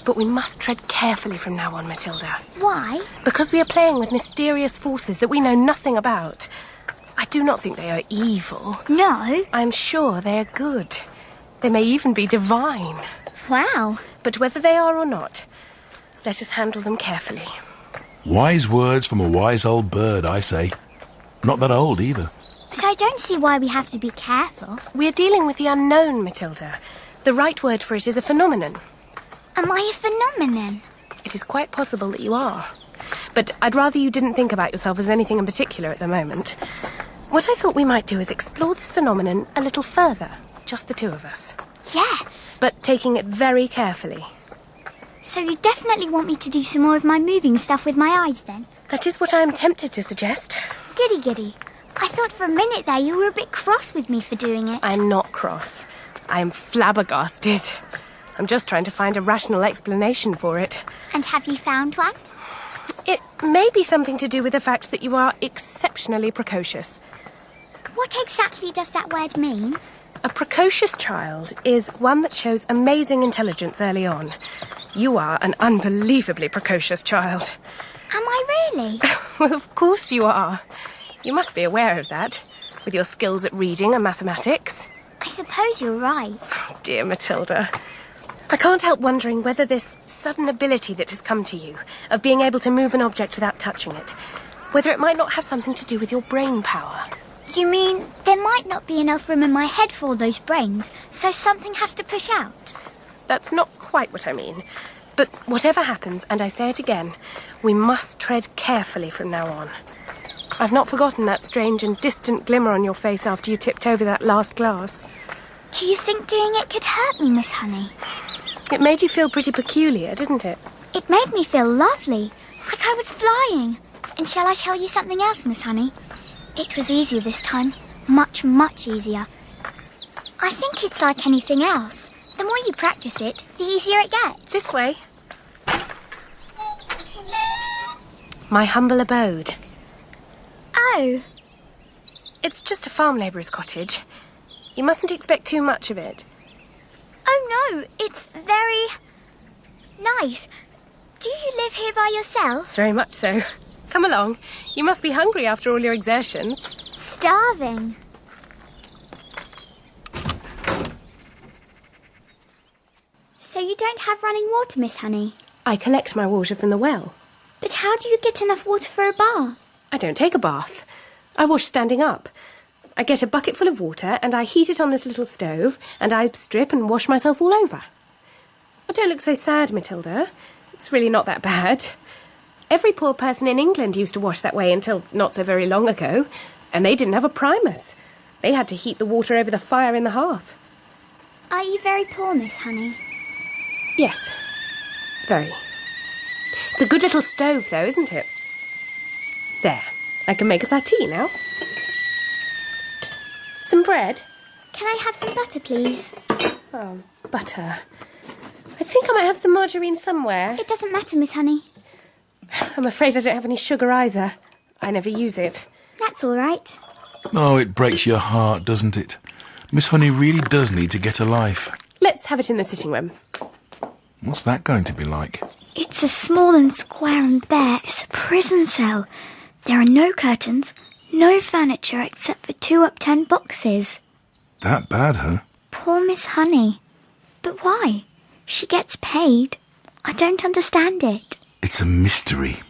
But we must tread carefully from now on, Matilda. Why? Because we are playing with mysterious forces that we know nothing about. I do not think they are evil. No? I'm sure they are good. They may even be divine. Wow. But whether they are or not, let us handle them carefully. Wise words from a wise old bird, I say. Not that old, either. But I don't see why we have to be careful. We are dealing with the unknown, Matilda. The right word for it is a phenomenon. Am I a phenomenon? It is quite possible that you are. But I'd rather you didn't think about yourself as anything in particular at the moment. What I thought we might do is explore this phenomenon a little further. Just the two of us. Yes. But taking it very carefully. So you definitely want me to do some more of my moving stuff with my eyes, then? That is what I am tempted to suggest. Goody, goody. I thought for a minute there you were a bit cross with me for doing it. I'm not cross. I am flabbergasted. I'm just trying to find a rational explanation for it. And have you found one? It may be something to do with the fact that you are exceptionally precocious. What exactly does that word mean? A precocious child is one that shows amazing intelligence early on. You are an unbelievably precocious child. Am I really? Well, of course you are. You must be aware of that, with your skills at reading and mathematics. I suppose you're right. Oh, dear Matilda. I can't help wondering whether this sudden ability that has come to you, of being able to move an object without touching it, whether it might not have something to do with your brain power. You mean there might not be enough room in my head for all those brains, so something has to push out? That's not quite what I mean. But whatever happens, and I say it again, we must tread carefully from now on. I've not forgotten that strange and distant glimmer on your face after you tipped over that last glass. Do you think doing it could hurt me, Miss Honey? It made you feel pretty peculiar, didn't it? It made me feel lovely, like I was flying. And shall I tell you something else, Miss Honey? It was easier this time. Much, much easier. I think it's like anything else. The more you practice it, the easier it gets. This way. My humble abode. Oh. It's just a farm labourer's cottage. You mustn't expect too much of it. Oh no, it's very nice. Do you live here by yourself? Very much so. Come along. You must be hungry after all your exertions. Starving. So you don't have running water, Miss Honey? I collect my water from the well. But how do you get enough water for a bath? I don't take a bath. I wash standing up. I get a bucket full of water and I heat it on this little stove and I strip and wash myself all over. Oh, don't look so sad, Matilda. It's really not that bad. Every poor person in England used to wash that way until not so very long ago, and they didn't have a primus. They had to heat the water over the fire in the hearth. Are you very poor, Miss Honey? Yes, very. It's a good little stove, though, isn't it? There, I can make us our tea now. Some bread? Can I have some butter, please? Oh, butter. I think I might have some margarine somewhere. It doesn't matter, Miss Honey. I'm afraid I don't have any sugar either. I never use it. That's all right. Oh, it breaks your heart, doesn't it? Miss Honey really does need to get a life. Let's have it in the sitting room. What's that going to be like? It's as small and square and bare as a prison cell. There are no curtains, no furniture except for 2 upturned boxes. That bad, huh? Poor Miss Honey. But why? She gets paid. I don't understand it. It's a mystery.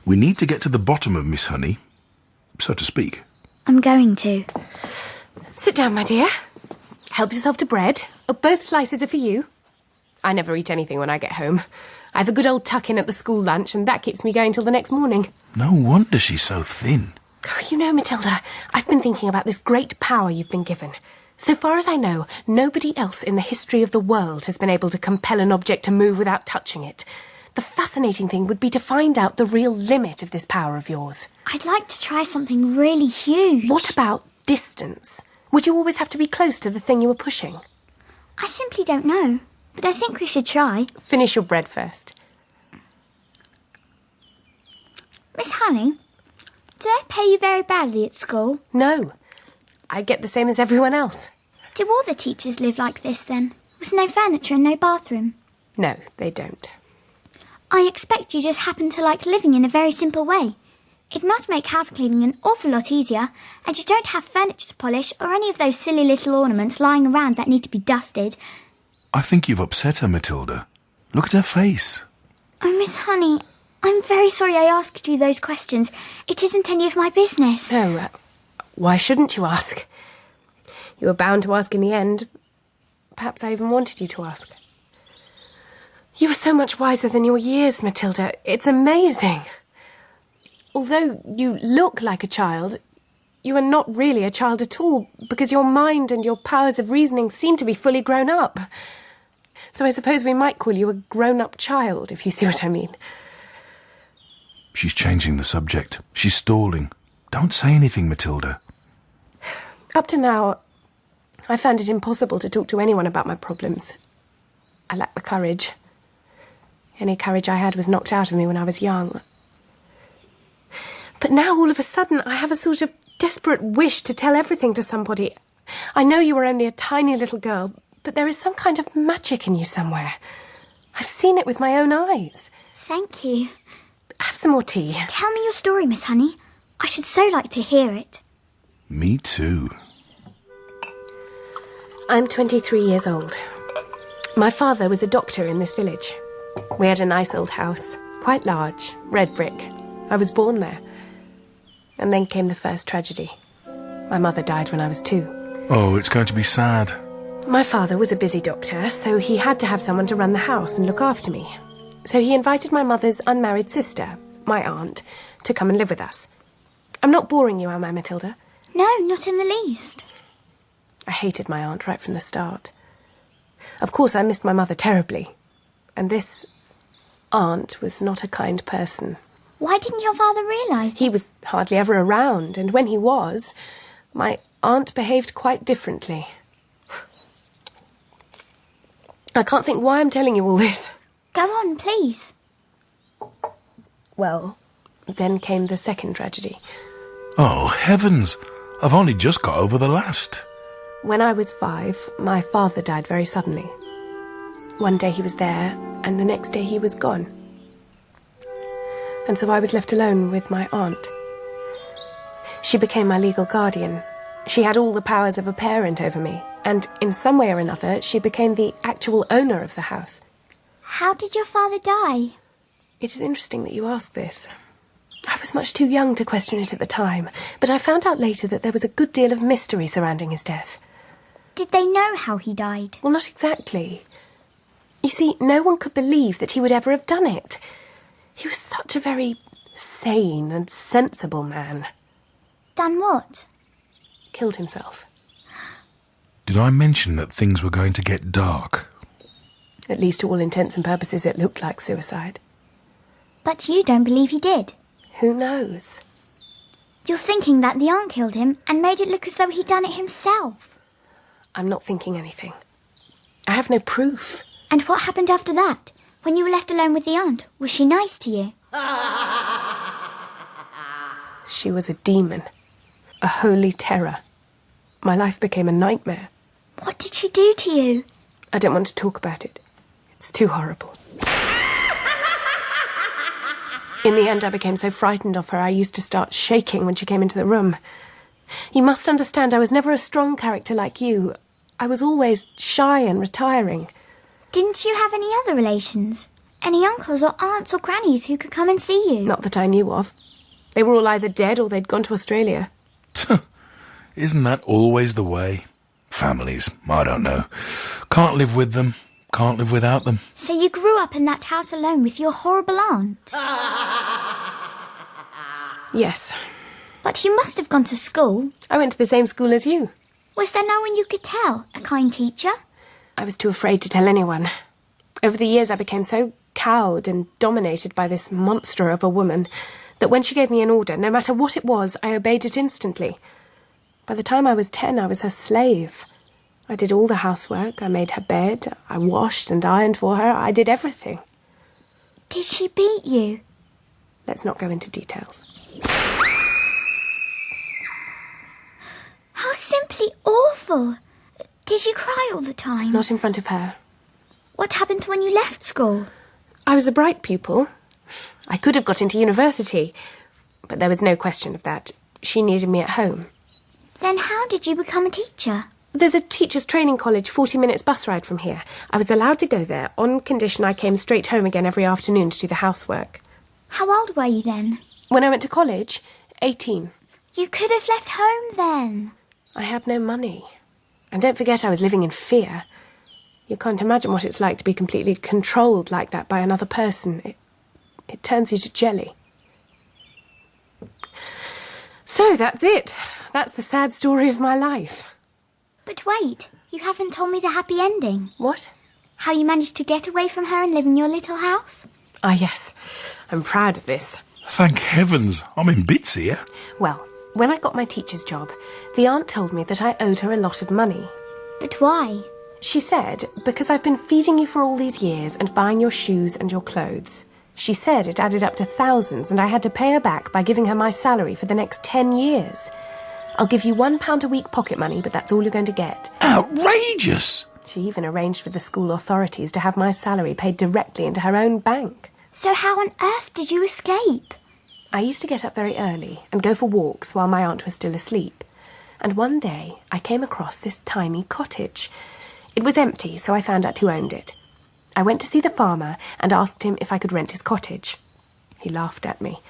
We need to get to the bottom of Miss Honey, so to speak. I'm going to. Sit down, my dear. Help yourself to bread. Oh, both slices are for you. I never eat anything when I get home. I have a good old tuck-in at the school lunch, and that keeps me going till the next morning. No wonder she's so thin. Oh, you know, Matilda, I've been thinking about this great power you've been given. So far as I know, nobody else in the history of the world has been able to compel an object to move without touching it. The fascinating thing would be to find out the real limit of this power of yours. I'd like to try something really huge. What about distance? Would you always have to be close to the thing you were pushing? I simply don't know, but I think we should try. Finish your bread first. Miss Honey, do they pay you very badly at school? No. I get the same as everyone else. Do all the teachers live like this then, with no furniture and no bathroom? No, they don't. I expect you just happen to like living in a very simple way. It must make house cleaning an awful lot easier, and you don't have furniture to polish or any of those silly little ornaments lying around that need to be dusted. I think you've upset her, Matilda. Look at her face. Oh, Miss Honey, I'm very sorry I asked you those questions. It isn't any of my business. No, why shouldn't you ask? You were bound to ask in the end. Perhaps I even wanted you to ask. You are so much wiser than your years, Matilda. It's amazing. Although you look like a child, you are not really a child at all, because your mind and your powers of reasoning seem to be fully grown up. So I suppose we might call you a grown-up child, if you see what I mean. She's changing the subject. She's stalling. Don't say anything, Matilda. Up to now, I found it impossible to talk to anyone about my problems. I lacked the courage. Any courage I had was knocked out of me when I was young. But now, all of a sudden, I have a sort of desperate wish to tell everything to somebody. I know you are only a tiny little girl, but there is some kind of magic in you somewhere. I've seen it with my own eyes. Thank you. Have some more tea. Tell me your story, Miss Honey. I should so like to hear it. Me too. I'm 23 years old. My father was a doctor in this village. We had a nice old house, quite large, red brick. I was born there. And then came the first tragedy. My mother died when I was 2. Oh, it's going to be sad. My father was a busy doctor, so he had to have someone to run the house and look after me. So he invited my mother's unmarried sister, my aunt, to come and live with us. I'm not boring you, am I, Matilda? No, not in the least. I hated my aunt right from the start. Of course, I missed my mother terribly. And this aunt was not a kind person. Why didn't your father realise? He was hardly ever around, and when he was, my aunt behaved quite differently. I can't think why I'm telling you all this. Go on, please. Well, then came the second tragedy. Oh, heavens! I've only just got over the last. When I was 5, my father died very suddenly. One day he was there, and the next day he was gone. And so I was left alone with my aunt. She became my legal guardian. She had all the powers of a parent over me, and in some way or another she became the actual owner of the house. How did your father die? It is interesting that you ask this. I was much too young to question it at the time, but I found out later that there was a good deal of mystery surrounding his death. Did they know how he died? Well, not exactly. You see, no one could believe that he would ever have done it. He was such a very sane and sensible man. Done what? Killed himself. Did I mention that things were going to get dark? At least to all intents and purposes it looked like suicide. But you don't believe he did? Who knows? You're thinking that the aunt killed him and made it look as though he'd done it himself. I'm not thinking anything. I have no proof. And what happened after that? When you were left alone with the aunt, was she nice to you? She was a demon. A holy terror. My life became a nightmare. What did she do to you? I don't want to talk about it. It's too horrible. In the end, I became so frightened of her, I used to start shaking when she came into the room. You must understand, I was never a strong character like you. I was always shy and retiring. Didn't you have any other relations? Any uncles or aunts or grannies who could come and see you? Not that I knew of. They were all either dead or they'd gone to Australia. Isn't that always the way? Families, I don't know. Can't live with them, can't live without them. So you grew up in that house alone with your horrible aunt? Yes. But you must have gone to school. I went to the same school as you. Was there no one you could tell? A kind teacher? I was too afraid to tell anyone. Over the years I became so cowed and dominated by this monster of a woman that when she gave me an order, no matter what it was, I obeyed it instantly. By the time I was 10, I was her slave. I did all the housework, I made her bed, I washed and ironed for her, I did everything. Did she beat you? Let's not go into details. How simply awful! Did you cry all the time? Not in front of her. What happened when you left school? I was a bright pupil. I could have got into university, but there was no question of that. She needed me at home. Then how did you become a teacher? There's a teacher's training college 40 minutes bus ride from here. I was allowed to go there on condition I came straight home again every afternoon to do the housework. How old were you then? When I went to college, 18. You could have left home then. I had no money. And don't forget I was living in fear. You can't imagine what it's like to be completely controlled like that by another person. It turns you to jelly. So that's it. That's the sad story of my life. But wait, you haven't told me the happy ending. What? How you managed to get away from her and live in your little house? Ah, yes. I'm proud of this. Thank heavens, I'm in bits here. Well, when I got my teacher's job, the aunt told me that I owed her a lot of money. But why? She said, because I've been feeding you for all these years and buying your shoes and your clothes. She said it added up to thousands and I had to pay her back by giving her my salary for the next 10 years. I'll give you £1 a week pocket money, but that's all you're going to get. Outrageous! She even arranged with the school authorities to have my salary paid directly into her own bank. So how on earth did you escape? I used to get up very early and go for walks while my aunt was still asleep. And one day I came across this tiny cottage. It was empty, so I found out who owned it. I went to see the farmer and asked him if I could rent his cottage. He laughed at me.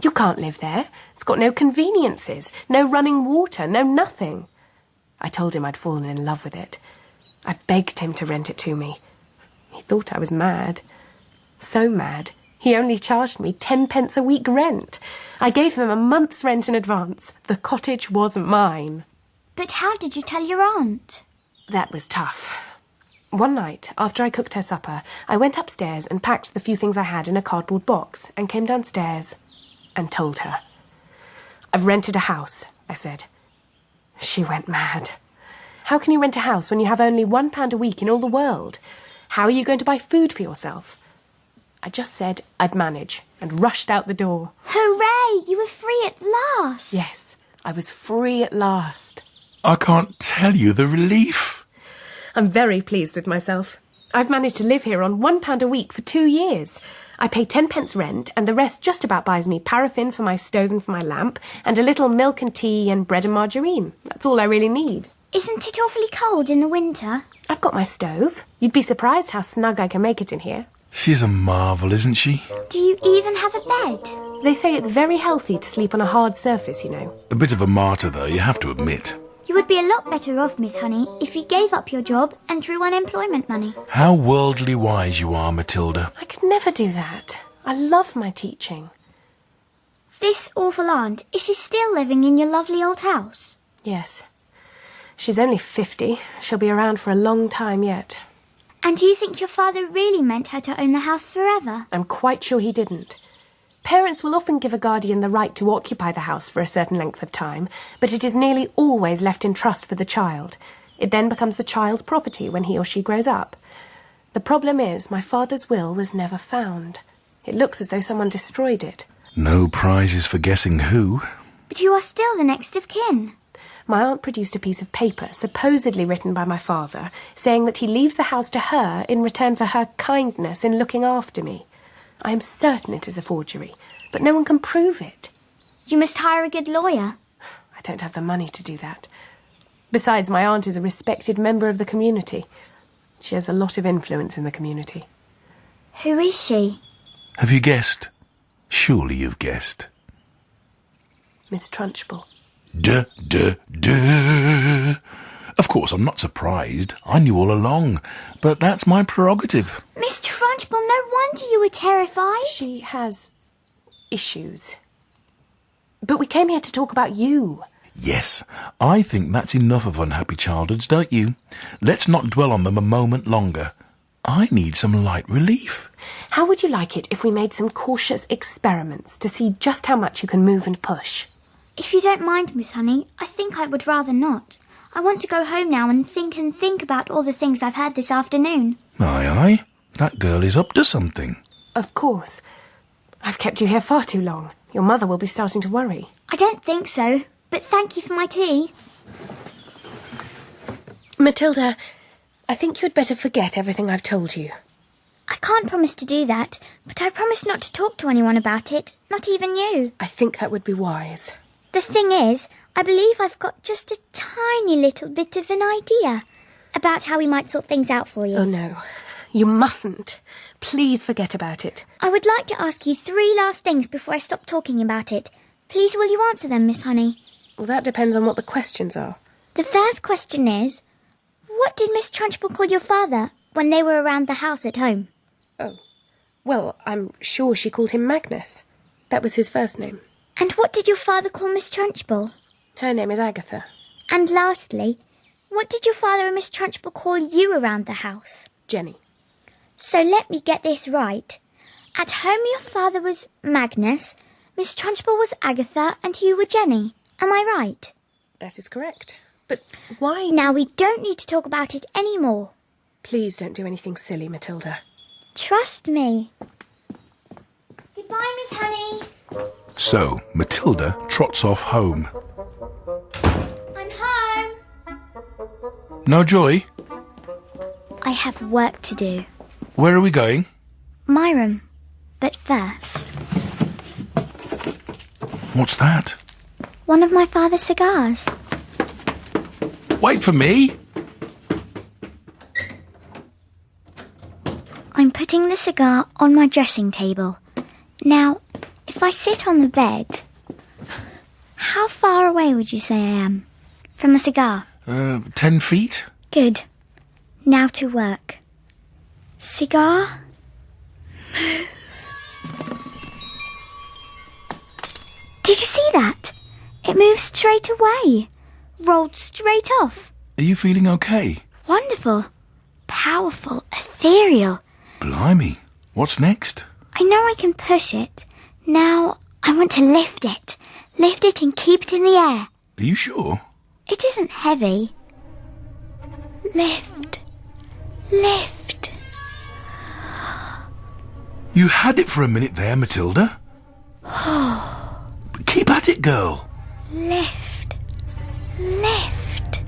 You can't live there. It's got no conveniences, no running water, no nothing. I told him I'd fallen in love with it. I begged him to rent it to me. He thought I was mad. So mad, he only charged me 10 pence a week rent. I gave him a month's rent in advance. The cottage was mine. But how did you tell your aunt? That was tough. One night, after I cooked her supper, I went upstairs and packed the few things I had in a cardboard box and came downstairs and told her. I've rented a house, I said. She went mad. How can you rent a house when you have only £1 a week in all the world? How are you going to buy food for yourself? I just said I'd manage and rushed out the door. Hooray! You were free at last! Yes, I was free at last. I can't tell you the relief. I'm very pleased with myself. I've managed to live here on £1 a week for 2 years. I pay 10 pence rent, and the rest just about buys me paraffin for my stove and for my lamp, and a little milk and tea and bread and margarine. That's all I really need. Isn't it awfully cold in the winter? I've got my stove. You'd be surprised how snug I can make it in here. She's a marvel, isn't she? Do you even have a bed? They say it's very healthy to sleep on a hard surface, you know. A bit of a martyr, though, you have to admit. You would be a lot better off, Miss Honey, if you gave up your job and drew unemployment money. How worldly wise you are, Matilda. I could never do that. I love my teaching. This awful aunt, is she still living in your lovely old house? Yes. She's only 50. She'll be around for a long time yet. And do you think your father really meant her to own the house forever? I'm quite sure he didn't. Parents will often give a guardian the right to occupy the house for a certain length of time, but it is nearly always left in trust for the child. It then becomes the child's property when he or she grows up. The problem is, my father's will was never found. It looks as though someone destroyed it. No prizes for guessing who. But you are still the next of kin. My aunt produced a piece of paper, supposedly written by my father, saying that he leaves the house to her in return for her kindness in looking after me. I am certain it is a forgery, but no one can prove it. You must hire a good lawyer. I don't have the money to do that. Besides, my aunt is a respected member of the community. She has a lot of influence in the community. Who is she? Have you guessed? Surely you've guessed. Miss Trunchbull. Duh, duh, duh. Of course, I'm not surprised. I knew all along. But that's my prerogative. Miss Trunchbull, no wonder you were terrified. She has issues. But we came here to talk about you. Yes, I think that's enough of unhappy childhoods, don't you? Let's not dwell on them a moment longer. I need some light relief. How would you like it if we made some cautious experiments to see just how much you can move and push? If you don't mind, Miss Honey, I think I would rather not. I want to go home now and think about all the things I've heard this afternoon. Aye, aye. That girl is up to something. Of course. I've kept you here far too long. Your mother will be starting to worry. I don't think so, but thank you for my tea. Matilda, I think you'd better forget everything I've told you. I can't promise to do that, but I promise not to talk to anyone about it, not even you. I think that would be wise. The thing is, I believe I've got just a tiny little bit of an idea about how we might sort things out for you. Oh, no. You mustn't. Please forget about it. I would like to ask you 3 last things before I stop talking about it. Please, will you answer them, Miss Honey? Well, that depends on what the questions are. The first question is, what did Miss Trunchbull call your father when they were around the house at home? Oh, well, I'm sure she called him Magnus. That was his first name. And what did your father call Miss Trunchbull? Her name is Agatha. And lastly, what did your father and Miss Trunchbull call you around the house? Jenny. So let me get this right. At home your father was Magnus, Miss Trunchbull was Agatha, and you were Jenny. Am I right? That is correct. But why... Now we don't need to talk about it any more. Please don't do anything silly, Matilda. Trust me. Goodbye, Miss Honey. So, Matilda trots off home. I'm home. No joy? I have work to do. Where are we going? My room. But first... What's that? One of my father's cigars. Wait for me! putting the cigar on my dressing table. Now, if I sit on the bed, how far away would you say I am from a cigar? 10 feet? Good. Now to work. Cigar? Did you see that? It moved straight away. Rolled straight off. Are you feeling okay? Wonderful. Powerful. Ethereal. Blimey. What's next? I know I can push it. Now I want to lift it. Lift it and keep it in the air. Are you sure? It isn't heavy. Lift. Lift. You had it for a minute there, Matilda. Keep at it, girl. Lift. Lift.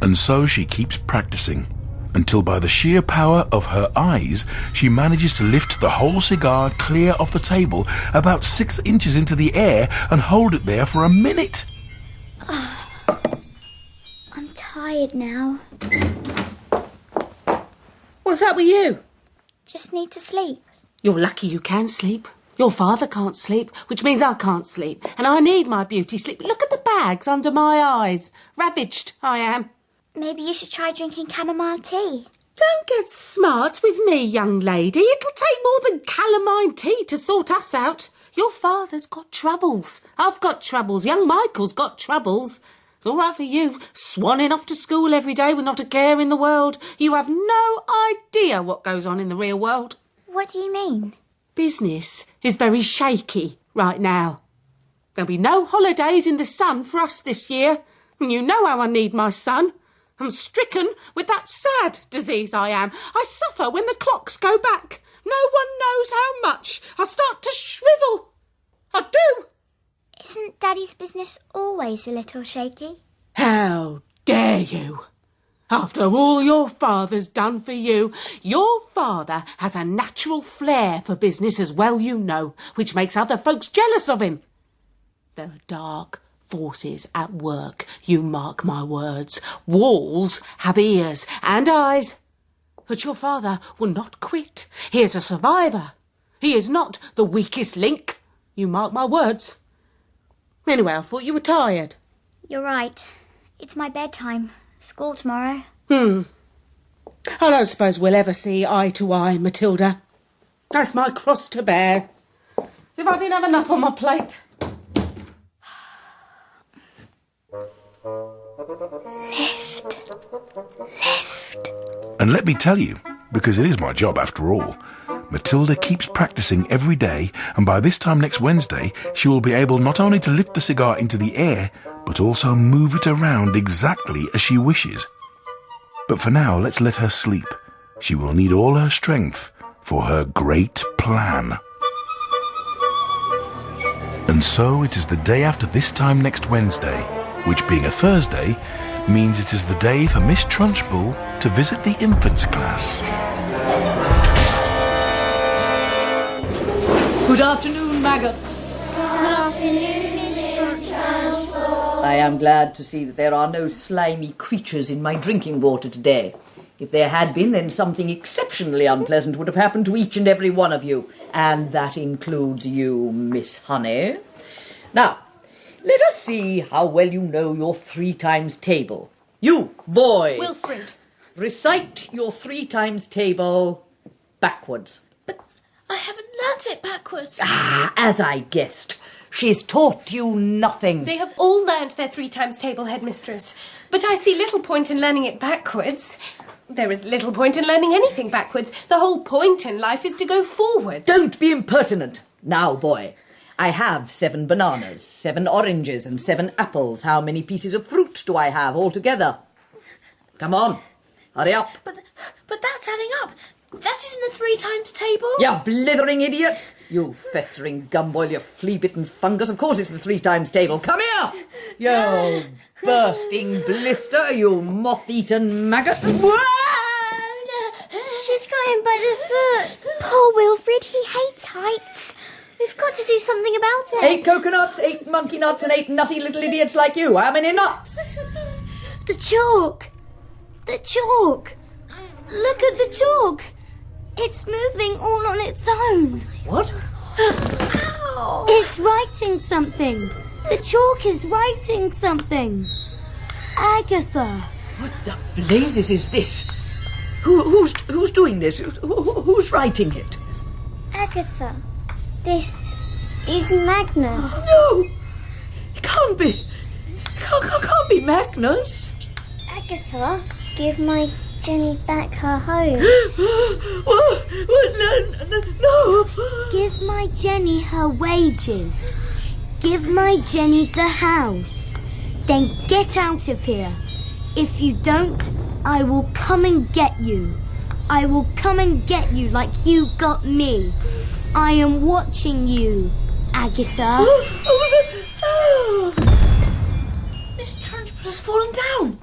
And so she keeps practicing, until by the sheer power of her eyes, she manages to lift the whole cigar clear off the table about 6 inches into the air and hold it there for a minute. I'm tired now. What's that with you? Just need to sleep. You're lucky you can sleep. Your father can't sleep, which means I can't sleep. And I need my beauty sleep. Look at the bags under my eyes. Ravaged, I am. Maybe you should try drinking chamomile tea. Don't get smart with me, young lady. It'll take more than calamine tea to sort us out. Your father's got troubles. I've got troubles. Young Michael's got troubles. It's all right for you, swanning off to school every day with not a care in the world. You have no idea what goes on in the real world. What do you mean? Business is very shaky right now. There'll be no holidays in the sun for us this year. And you know how I need my son. I'm stricken with that sad disease I am. I suffer when the clocks go back. No one knows how much. I start to shrivel. I do. Isn't Daddy's business always a little shaky? How dare you? After all your father's done for you, your father has a natural flair for business as well you know, which makes other folks jealous of him. There are dark forces at work, you mark my words. Walls have ears and eyes. But your father will not quit. He is a survivor. He is not the weakest link, you mark my words. Anyway, I thought you were tired. You're right. It's my bedtime. School tomorrow. I don't suppose we'll ever see eye to eye, Matilda. That's my cross to bear. As if I didn't have enough on my plate. Lift. Lift. And let me tell you, because it is my job after all, Matilda keeps practicing every day, and by this time next Wednesday, she will be able not only to lift the cigar into the air, but also move it around exactly as she wishes. But for now, let's let her sleep. She will need all her strength for her great plan. And so it is the day after this time next Wednesday, which being a Thursday, means it is the day for Miss Trunchbull to visit the infants class. Good afternoon, maggots. Good afternoon, Miss Trunchbull. I am glad to see that there are no slimy creatures in my drinking water today. If there had been, then something exceptionally unpleasant would have happened to each and every one of you. And that includes you, Miss Honey. Now, let us see how well you know your 3 times table. You, boy! Wilfred. Recite your 3 times table backwards. I haven't learnt it backwards. Ah, as I guessed. She's taught you nothing. They have all learnt their 3 times table, headmistress. But I see little point in learning it backwards. There is little point in learning anything backwards. The whole point in life is to go forward. Don't be impertinent. Now, boy, I have 7 bananas, 7 oranges and 7 apples. How many pieces of fruit do I have altogether? Come on, hurry up. But that's adding up. That isn't the 3 times table. You blithering idiot. You festering gumboil, you flea-bitten fungus. Of course it's the 3 times table. Come here, you bursting blister, you moth-eaten maggot. She's got him by the foot. Poor Wilfred, he hates heights. We've got to do something about it. 8 coconuts, 8 monkey nuts and 8 nutty little idiots like you. How many nuts? The chalk. The chalk. Look at the chalk. It's moving all on its own. What? It's writing something. The chalk is writing something. Agatha. What the blazes is this? Who's doing this? Who's writing it? Agatha, this is Magnus. No! It can't be. Can't be Magnus. Agatha, give my Jenny back her home. No! Give my Jenny her wages. Give my Jenny the house. Then get out of here. If you don't, I will come and get you. I will come and get you like you got me. I am watching you, Agatha. Miss Trunchbull has fallen down.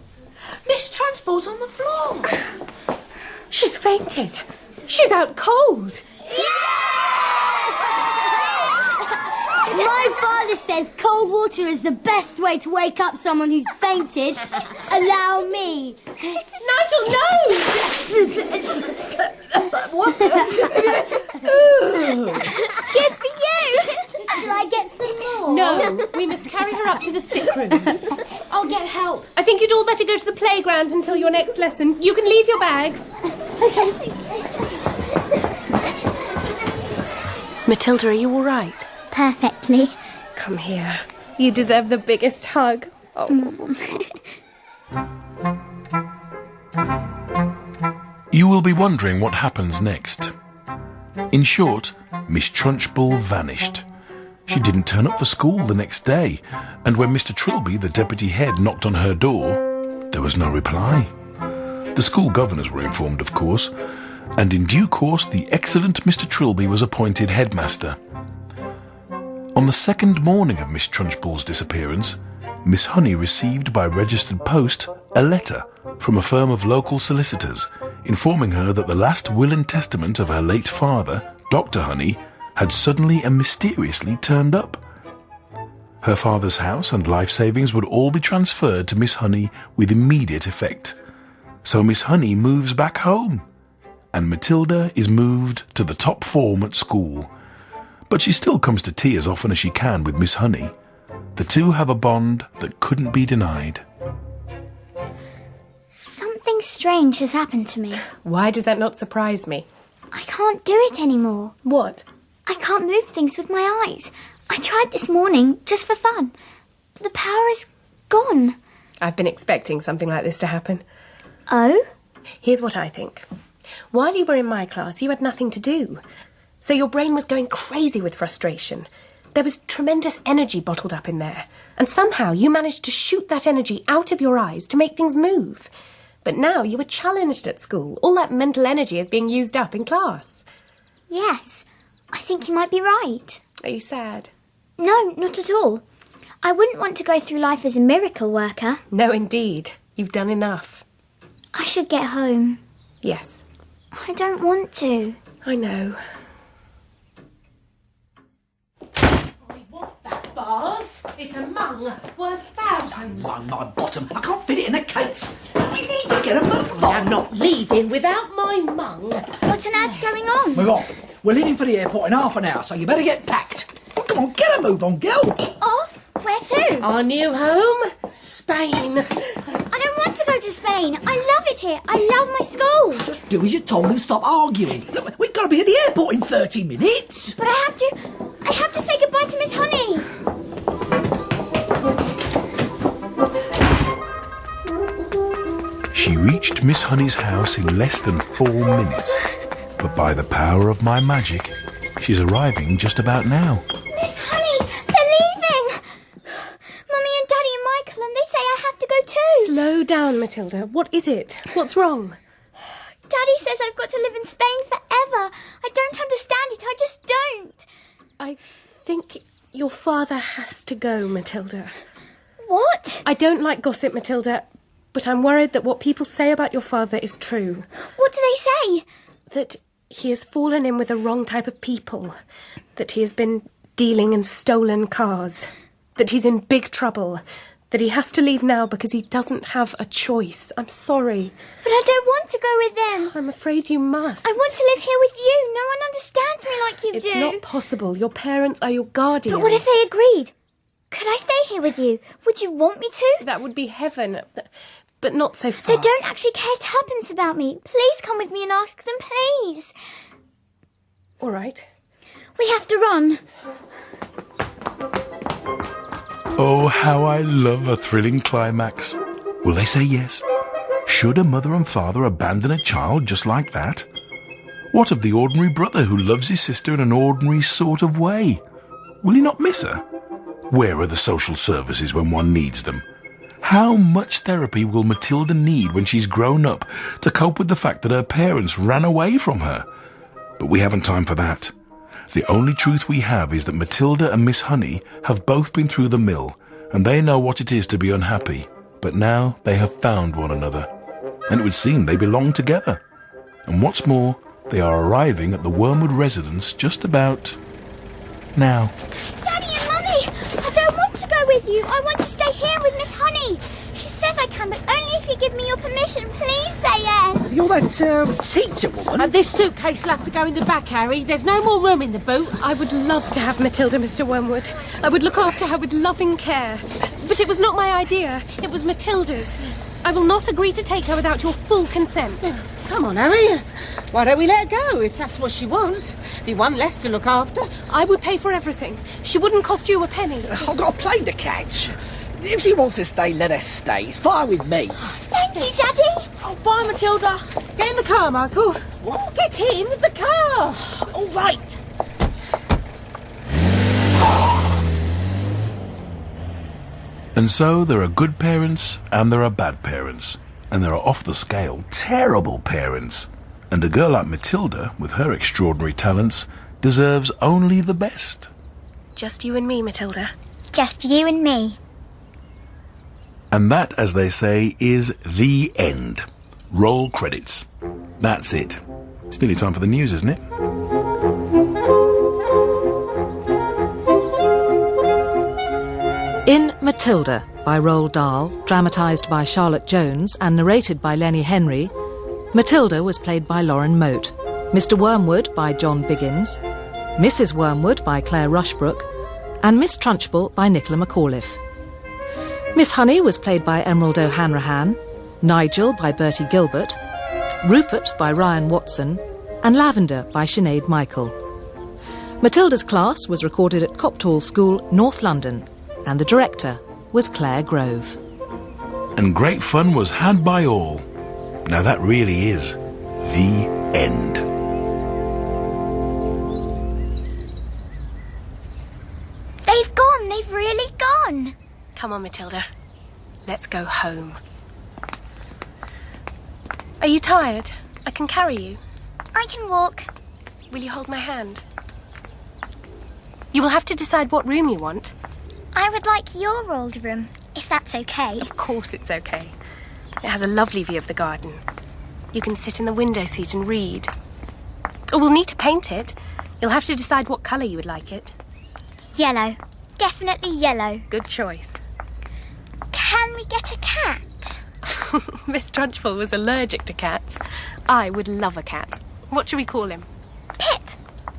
Miss Trunchbull's on the floor. She's fainted. She's out cold. My father says cold water is the best way to wake up someone who's fainted. Allow me. Nigel, no! What? Good for you. Shall I get some more? No, we must carry her up to the sick room. I'll get help. I think you'd all better go to the playground until your next lesson. You can leave your bags. Okay. Matilda, are you all right? Perfectly. Come here. You deserve the biggest hug. Oh. You will be wondering what happens next. In short, Miss Trunchbull vanished. She didn't turn up for school the next day, and when Mr. Trilby, the deputy head, knocked on her door, there was no reply. The school governors were informed, of course, and in due course the excellent Mr. Trilby was appointed headmaster. On the second morning of Miss Trunchbull's disappearance, Miss Honey received by registered post a letter from a firm of local solicitors informing her that the last will and testament of her late father, Dr. Honey, had suddenly and mysteriously turned up. Her father's house and life savings would all be transferred to Miss Honey with immediate effect. So Miss Honey moves back home, and Matilda is moved to the top form at school. But she still comes to tea as often as she can with Miss Honey. The two have a bond that couldn't be denied. Something strange has happened to me. Why does that not surprise me? I can't do it anymore. What? I can't move things with my eyes. I tried this morning, just for fun. But the power is gone. I've been expecting something like this to happen. Oh? Here's what I think. While you were in my class, you had nothing to do. So your brain was going crazy with frustration. There was tremendous energy bottled up in there. And somehow you managed to shoot that energy out of your eyes to make things move. But now you were challenged at school. All that mental energy is being used up in class. Yes, I think you might be right. Are you sad? No, not at all. I wouldn't want to go through life as a miracle worker. No, indeed. You've done enough. I should get home. Yes. I don't want to. I know. I want that vase. It's a mung worth thousands. Run my bottom. I can't fit it in a case. We need to get a move I am on. not leaving without my mung. What on earth's going on? We're off. We're leaving for the airport in half an hour, so you better get packed. Well, come on, get a move on, girl. Off? Where to? Our new home? Spain. I don't want to go to Spain. I love it here. I love my school. Just do as you're told and stop arguing. Look, we've got to be at the airport in 30 minutes. But I have to say goodbye to Miss Honey. She reached Miss Honey's house in less than 4 minutes. But by the power of my magic, she's arriving just about now. Miss Honey, they're leaving. Mummy and Daddy and Michael, and they say I have to go too. Slow down, Matilda. What is it? What's wrong? Daddy says I've got to live in Spain forever. I don't understand it. I just don't. I think your father has to go, Matilda. What? I don't like gossip, Matilda, but I'm worried that what people say about your father is true. What do they say? That he has fallen in with the wrong type of people. That he has been dealing in stolen cars. That he's in big trouble. That he has to leave now because he doesn't have a choice. I'm sorry. But I don't want to go with them. I'm afraid you must. I want to live here with you. No one understands me like you do. It's not possible. Your parents are your guardians. But what if they agreed? Could I stay here with you? Would you want me to? That would be heaven. But not so fast. They don't actually care tuppence about me. Please come with me and ask them, please. All right. We have to run. Oh, how I love a thrilling climax. Will they say yes? Should a mother and father abandon a child just like that? What of the ordinary brother who loves his sister in an ordinary sort of way? Will he not miss her? Where are the social services when one needs them? How much therapy will Matilda need when she's grown up to cope with the fact that her parents ran away from her? But we haven't time for that. The only truth we have is that Matilda and Miss Honey have both been through the mill, and they know what it is to be unhappy. But now they have found one another, and it would seem they belong together. And what's more, they are arriving at the Wormwood residence just about now. Daddy and Mummy, I don't want to go with you. I want to stay here with Miss Honey. She says I can, but only if you give me your permission. Please say yes. You're that teacher woman? This suitcase will have to go in the back, Harry. There's no more room in the boot. I would love to have Matilda, Mr. Wormwood. I would look after her with loving care. But it was not my idea. It was Matilda's. I will not agree to take her without your full consent. Come on, Harry. Why don't we let her go if that's what she wants? Be one less to look after. I would pay for everything. She wouldn't cost you a penny. I've got a plane to catch. If she wants to stay, let her stay. It's fine with me. Thank you, Daddy. Oh, bye, Matilda. Get in the car, Michael. What? Get in the car. All right. And so there are good parents and there are bad parents. And there are off-the-scale, terrible parents. And a girl like Matilda, with her extraordinary talents, deserves only the best. Just you and me, Matilda. Just you and me. And that, as they say, is the end. Roll credits. That's it. It's nearly time for the news, isn't it? In Matilda by Roald Dahl, dramatised by Charlotte Jones and narrated by Lenny Henry, Matilda was played by Lauren Moat, Mr. Wormwood by John Biggins, Mrs. Wormwood by Claire Rushbrook, and Miss Trunchbull by Nicola McAuliffe. Miss Honey was played by Emerald O'Hanrahan, Nigel by Bertie Gilbert, Rupert by Ryan Watson, and Lavender by Sinead Michael. Matilda's class was recorded at Copthall School, North London, and the director was Claire Grove. And great fun was had by all. Now that really is the end. They've gone. They've really gone. Come on, Matilda. Let's go home. Are you tired? I can carry you. I can walk. Will you hold my hand? You will have to decide what room you want. I would like your old room, if that's okay. Of course it's okay. It has a lovely view of the garden. You can sit in the window seat and read. Oh, we'll need to paint it. You'll have to decide what colour you would like it. Yellow. Definitely yellow. Good choice. Can we get a cat? Miss Trunchbull was allergic to cats. I would love a cat. What should we call him? Pip,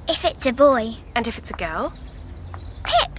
if it's a boy. And if it's a girl? Pip.